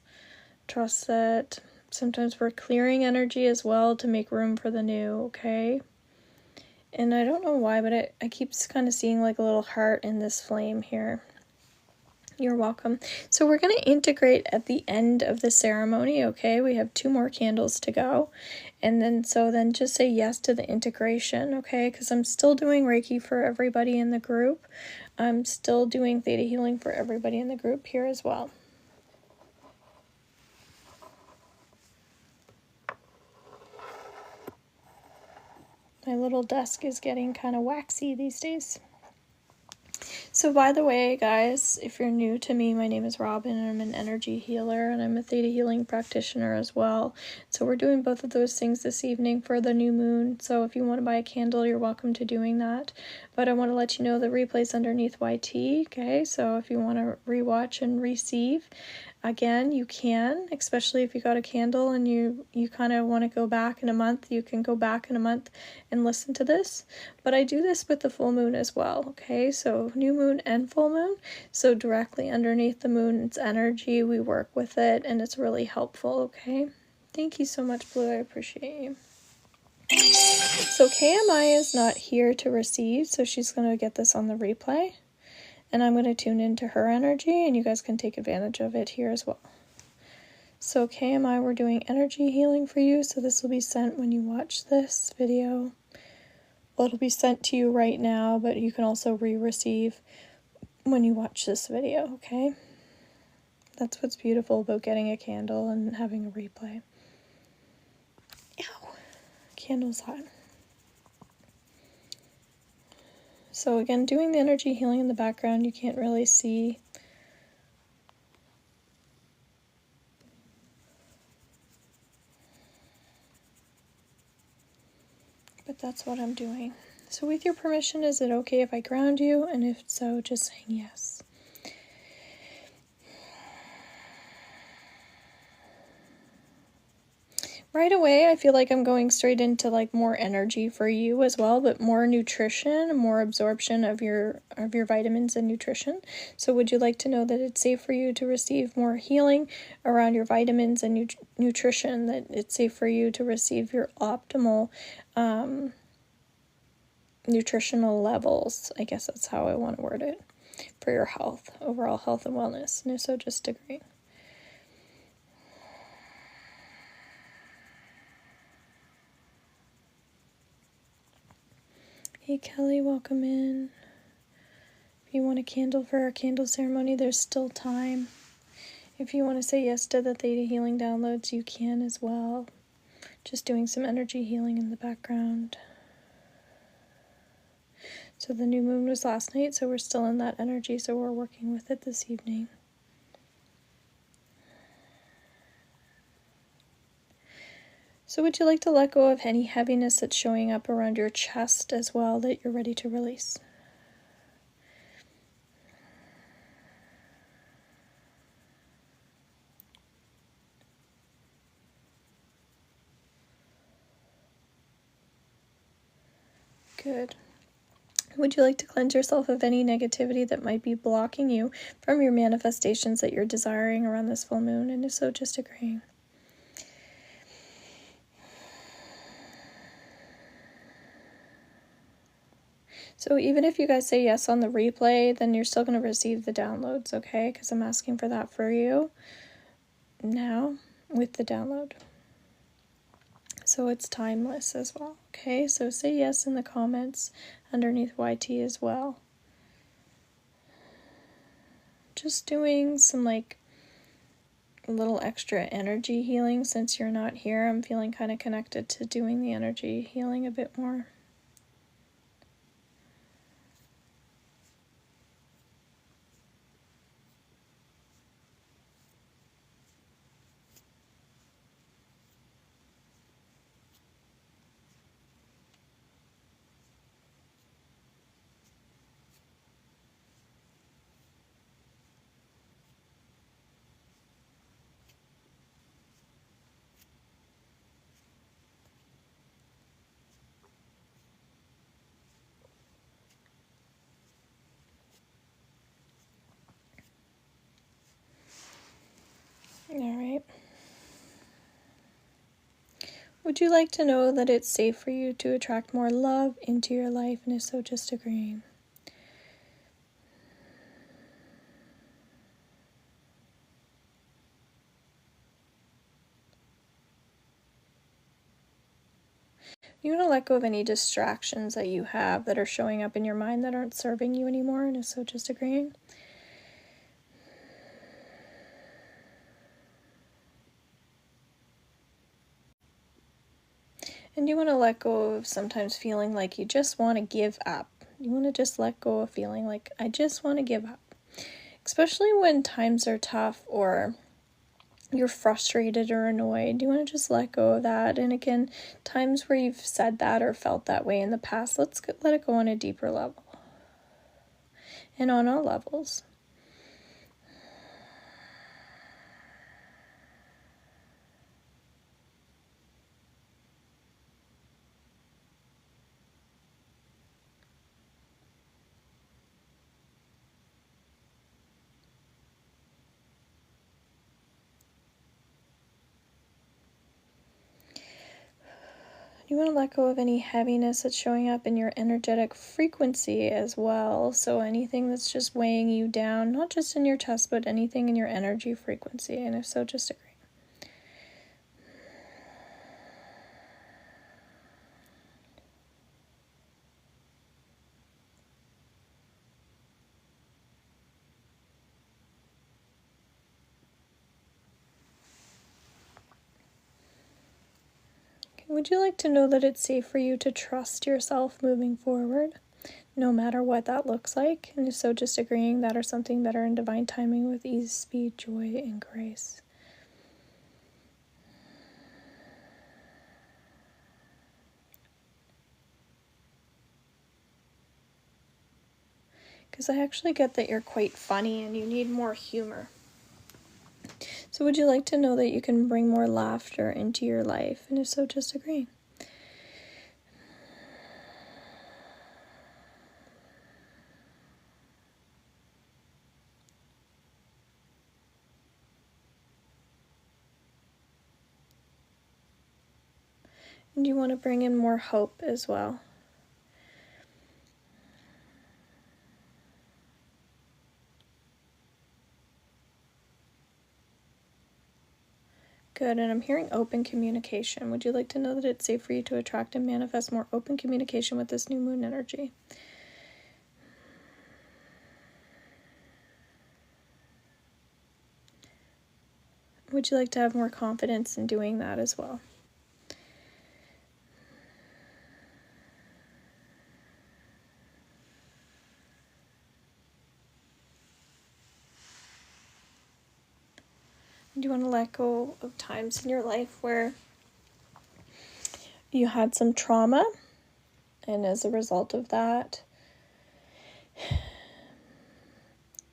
Trust that sometimes we're clearing energy as well to make room for the new, okay? And I don't know why, but I keep kind of seeing like a little heart in this flame here. You're welcome. So we're going to integrate at the end of the ceremony, okay? We have 2 more candles to go. And then just say yes to the integration, okay? Because I'm still doing Reiki for everybody in the group. I'm still doing Theta healing for everybody in the group here as well. My little desk is getting kind of waxy these days. So by the way, guys, if you're new to me, my name is Robin and I'm an energy healer and I'm a Theta healing practitioner as well. So we're doing both of those things this evening for the new moon. So if you want to buy a candle, you're welcome to doing that. But I want to let you know the replay's underneath YT, okay? So if you want to rewatch and receive, again, you can, especially if you got a candle and you kind of want to go back in a month, you can go back in a month and listen to this. But I do this with the full moon as well, okay? So new moon and full moon. So directly underneath the moon's energy, we work with it and it's really helpful, okay? Thank you so much, Blue. I appreciate you. So KMI is not here to receive, so she's going to get this on the replay. And I'm going to tune into her energy, and you guys can take advantage of it here as well. So KMI, we're doing energy healing for you, so this will be sent when you watch this video. Well, it'll be sent to you right now, but you can also re-receive when you watch this video, okay? That's what's beautiful about getting a candle and having a replay. Ow! Candle's hot. So again, doing the energy healing in the background, you can't really see. But that's what I'm doing. So with your permission, is it okay if I ground you? And if so, just saying yes. Right away, I feel like I'm going straight into like more energy for you as well, but more nutrition, more absorption of your vitamins and nutrition. So would you like to know that it's safe for you to receive more healing around your vitamins and nutrition, that it's safe for you to receive your optimal nutritional levels? I guess that's how I want to word it, for your health, overall health and wellness. And so just agree. Hey Kelly, welcome in. If you want a candle for our candle ceremony, there's still time. If you want to say yes to the Theta healing downloads, you can as well. Just doing some energy healing in the background. So the new moon was last night, so we're still in that energy, so we're working with it this evening. So would you like to let go of any heaviness that's showing up around your chest as well that you're ready to release? Good. Would you like to cleanse yourself of any negativity that might be blocking you from your manifestations that you're desiring around this full moon? And if so, just agreeing. So even if you guys say yes on the replay, then you're still going to receive the downloads, okay? Because I'm asking for that for you now with the download. So it's timeless as well, okay? So say yes in the comments underneath YT as well. Just doing some like a little extra energy healing since you're not here. I'm feeling kind of connected to doing the energy healing a bit more. All right. Would you like to know that it's safe for you to attract more love into your life? And if so, just agreeing. You want to let go of any distractions that you have that are showing up in your mind that aren't serving you anymore. And if so, just agreeing. And you want to let go of sometimes feeling like you just want to give up. You want to just let go of feeling like, I just want to give up. Especially when times are tough or you're frustrated or annoyed. You want to just let go of that. And again, times where you've said that or felt that way in the past, let it go on a deeper level. And on all levels. You want to let go of any heaviness that's showing up in your energetic frequency as well. So anything that's just weighing you down, not just in your chest, but anything in your energy frequency. And if so, just agree. Would you like to know that it's safe for you to trust yourself moving forward, no matter what that looks like? And if so, just agreeing that or something better in divine timing with ease, speed, joy, and grace. Because I actually get that you're quite funny and you need more humor. So would you like to know that you can bring more laughter into your life? And if so, just agree. And you want to bring in more hope as well. Good, and I'm hearing open communication. Would you like to know that it's safe for you to attract and manifest more open communication with this new moon energy? Would you like to have more confidence in doing that as well? Do you want to let go of times in your life where you had some trauma, and as a result of that,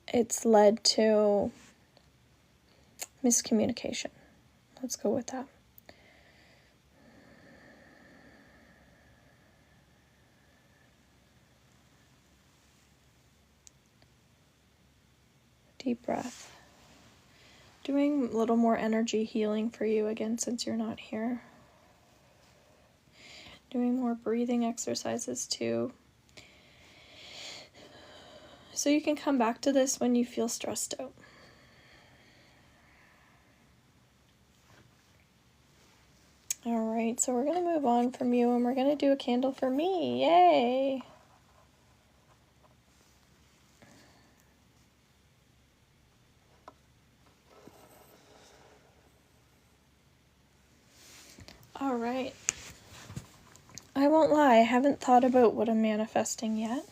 it's led to miscommunication? Let's go with that. Deep breath. Doing a little more energy healing for you again since you're not here. Doing more breathing exercises too. So you can come back to this when you feel stressed out. Alright, so we're going to move on from you and we're going to do a candle for me. Yay! Alright. I won't lie, I haven't thought about what I'm manifesting yet.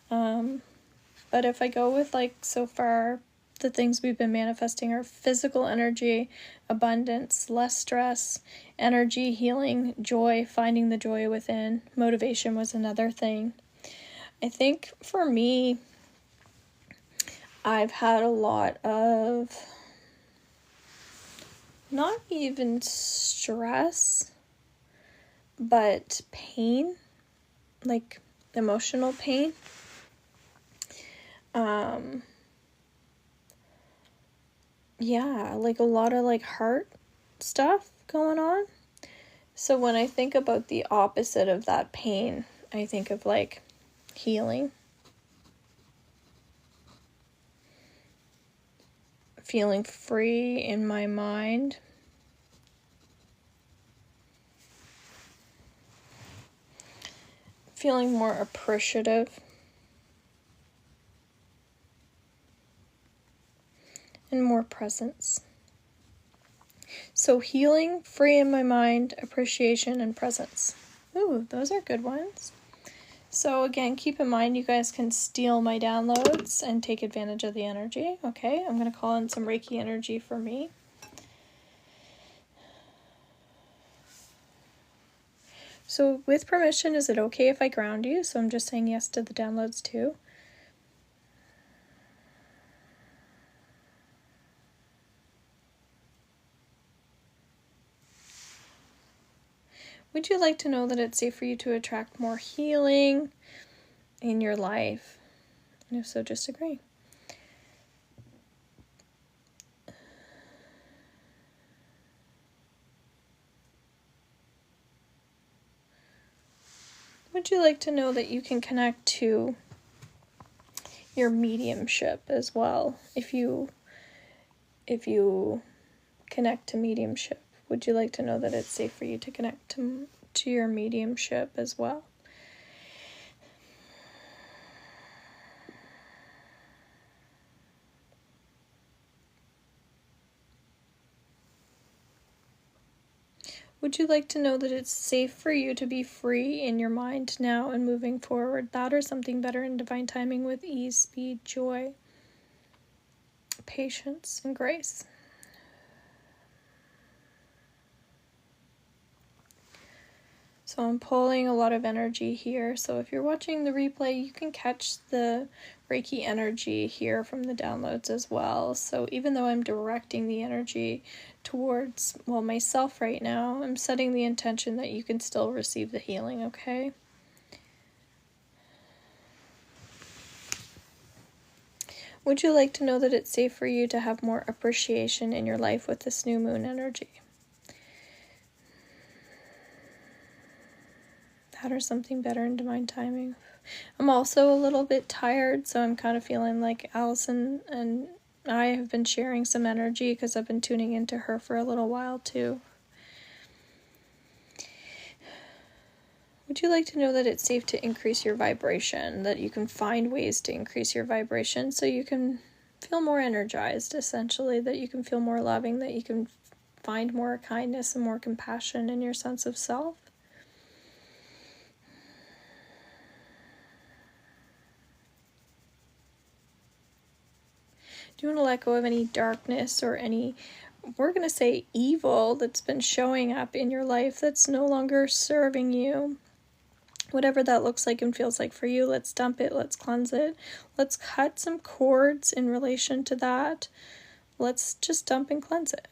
But if I go with so far, the things we've been manifesting are physical energy, abundance, less stress, energy, healing, joy, finding the joy within. Motivation was another thing. I think for me, I've had a lot of not even stress, but pain, like emotional pain. Yeah, a lot of heart stuff going on. So when I think about the opposite of that pain, I think of healing, feeling free in my mind, feeling more appreciative, and more presence. So healing, free in my mind, appreciation, and presence. Ooh, those are good ones. So again, keep in mind you guys can steal my downloads and take advantage of the energy. Okay, I'm going to call in some Reiki energy for me. So with permission, is it okay if I ground you? So I'm just saying yes to the downloads too. Would you like to know that it's safe for you to attract more healing in your life? And if so, just agree. Would you like to know that you can connect to your mediumship as well? If you connect to mediumship, would you like to know that it's safe for you to connect to your mediumship as well? Would you like to know that it's safe for you to be free in your mind now and moving forward? That or something better in divine timing with ease, speed, joy, patience, and grace. So I'm pulling a lot of energy here. So if you're watching the replay, you can catch the Reiki energy here from the downloads as well. So even though I'm directing the energy towards, well, myself right now, I'm setting the intention that you can still receive the healing, okay? Would you like to know that it's safe for you to have more appreciation in your life with this new moon energy? That or something better in divine timing. I'm also a little bit tired, so I'm kind of feeling like Allison and I have been sharing some energy because I've been tuning into her for a little while too. Would you like to know that it's safe to increase your vibration, that you can find ways to increase your vibration so you can feel more energized, essentially, that you can feel more loving, that you can find more kindness and more compassion in your sense of self? Do you want to let go of any darkness or any, we're going to say, evil that's been showing up in your life that's no longer serving you? Whatever that looks like and feels like for you, let's dump it, let's cleanse it. Let's cut some cords in relation to that. Let's just dump and cleanse it.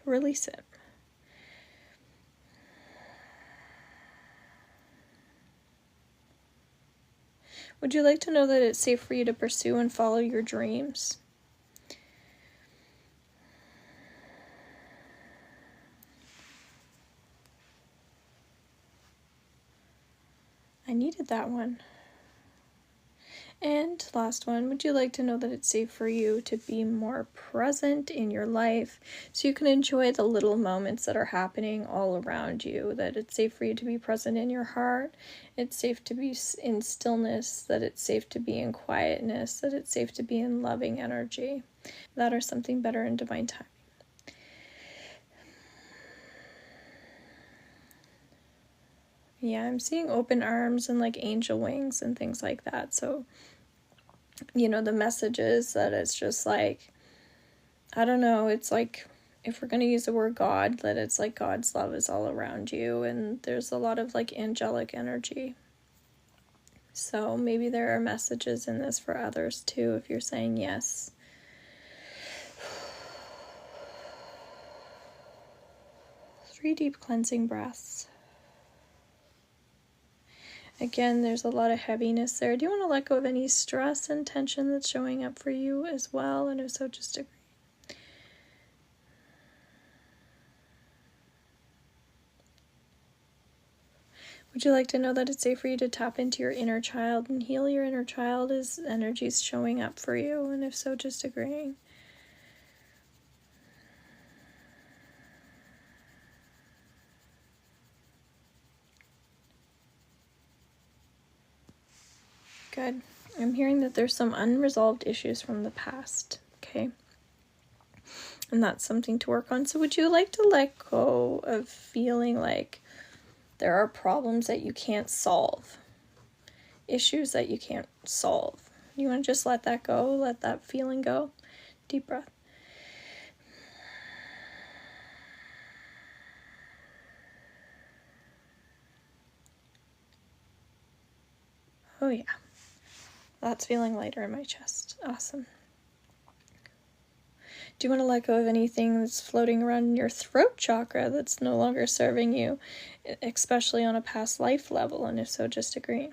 Release it. Would you like to know that it's safe for you to pursue and follow your dreams? I needed that one. And last one, would you like to know that it's safe for you to be more present in your life so you can enjoy the little moments that are happening all around you? That it's safe for you to be present in your heart, it's safe to be in stillness, that it's safe to be in quietness, that it's safe to be in loving energy. That or something better in divine timing. Yeah, I'm seeing open arms and like angel wings and things like that. So, you know, the message is that it's just like, I don't know, it's like, if we're going to use the word God, that it's like God's love is all around you, and there's a lot of like angelic energy. So maybe there are messages in this for others too, if you're saying yes. 3 deep cleansing breaths. Again, there's a lot of heaviness there. Do you want to let go of any stress and tension that's showing up for you as well? And if so, just agree. Would you like to know that it's safe for you to tap into your inner child and heal your inner child as energy's showing up for you? And if so, just agreeing. Good. I'm hearing that there's some unresolved issues from the past, okay? And that's something to work on. So would you like to let go of feeling like there are problems that you can't solve? Issues that you can't solve? You want to just let that go? Let that feeling go? Deep breath. Oh yeah. That's feeling lighter in my chest. Awesome. Do you want to let go of anything that's floating around in your throat chakra that's no longer serving you, especially on a past life level? And if so, just agree.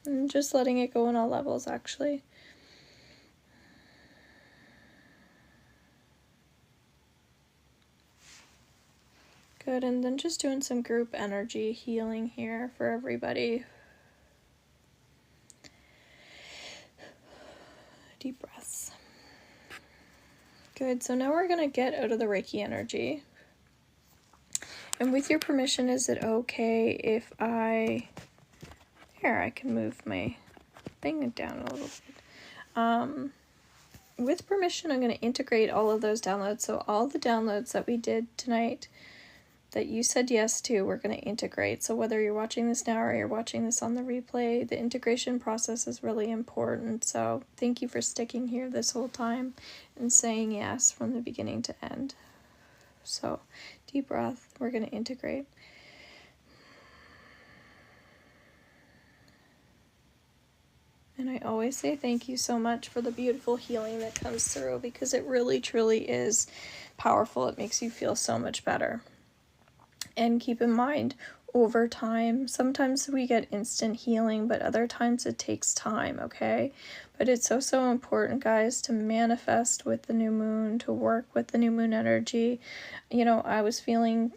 And just letting it go on all levels, actually. Good, and then just doing some group energy healing here for everybody. Deep breaths. Good, so now we're going to get out of the Reiki energy. And with your permission, is it okay if I can move my thing down a little bit. With permission, I'm going to integrate all of those downloads. So all the downloads that we did tonight that you said yes to, we're going to integrate. So whether you're watching this now or you're watching this on the replay, the integration process is really important. So thank you for sticking here this whole time and saying yes from the beginning to end. So deep breath, we're going to integrate. And I always say thank you so much for the beautiful healing that comes through, because it really truly is powerful. It makes you feel so much better. And keep in mind, over time, sometimes we get instant healing, but other times it takes time, okay? But it's so important, guys, to manifest with the new moon, to work with the new moon energy. You know, I was feeling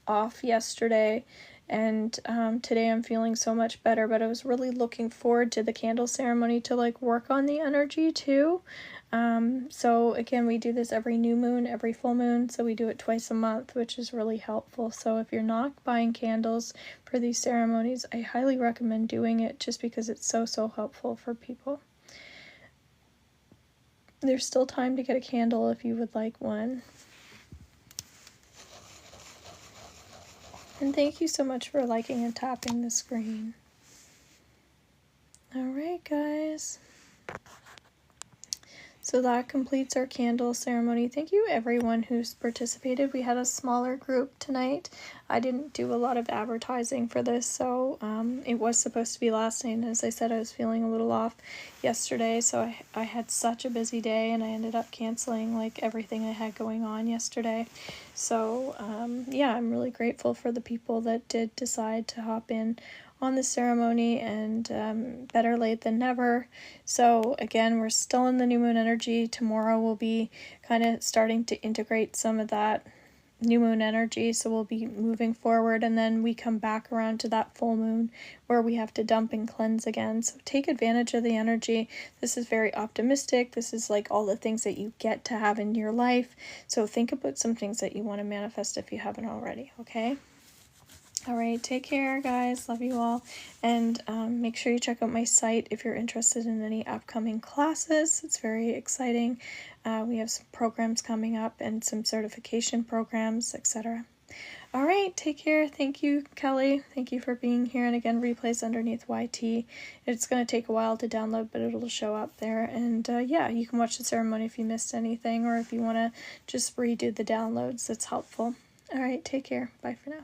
off yesterday, and today I'm feeling so much better, but I was really looking forward to the candle ceremony to like work on the energy too. So again, we do this every new moon, every full moon, so we do it twice a month, which is really helpful. So if you're not buying candles for these ceremonies, I highly recommend doing it, just because it's so helpful for people. There's still time to get a candle if you would like one. And thank you so much for liking and tapping the screen. Alright, guys. So that completes our candle ceremony. Thank you everyone who's participated. We had a smaller group tonight. I didn't do a lot of advertising for this, so it was supposed to be last night. And as I said, I was feeling a little off yesterday, so I had such a busy day, and I ended up canceling like everything I had going on yesterday. So yeah, I'm really grateful for the people that did decide to hop in on the ceremony, and better late than never. So again, we're still in the new moon energy. Tomorrow we'll be kind of starting to integrate some of that new moon energy, so we'll be moving forward, and then we come back around to that full moon where we have to dump and cleanse again. So take advantage of the energy. This is very optimistic. This is like all the things that you get to have in your life. So think about some things that you want to manifest if you haven't already, okay? Alright, take care, guys. Love you all. And make sure you check out my site if you're interested in any upcoming classes. It's very exciting. We have some programs coming up and some certification programs, etc. Alright, take care. Thank you, Kelly. Thank you for being here. And again, replays underneath YT. It's going to take a while to download, but it'll show up there. And yeah, you can watch the ceremony if you missed anything, or if you want to just redo the downloads. That's helpful. Alright, take care. Bye for now.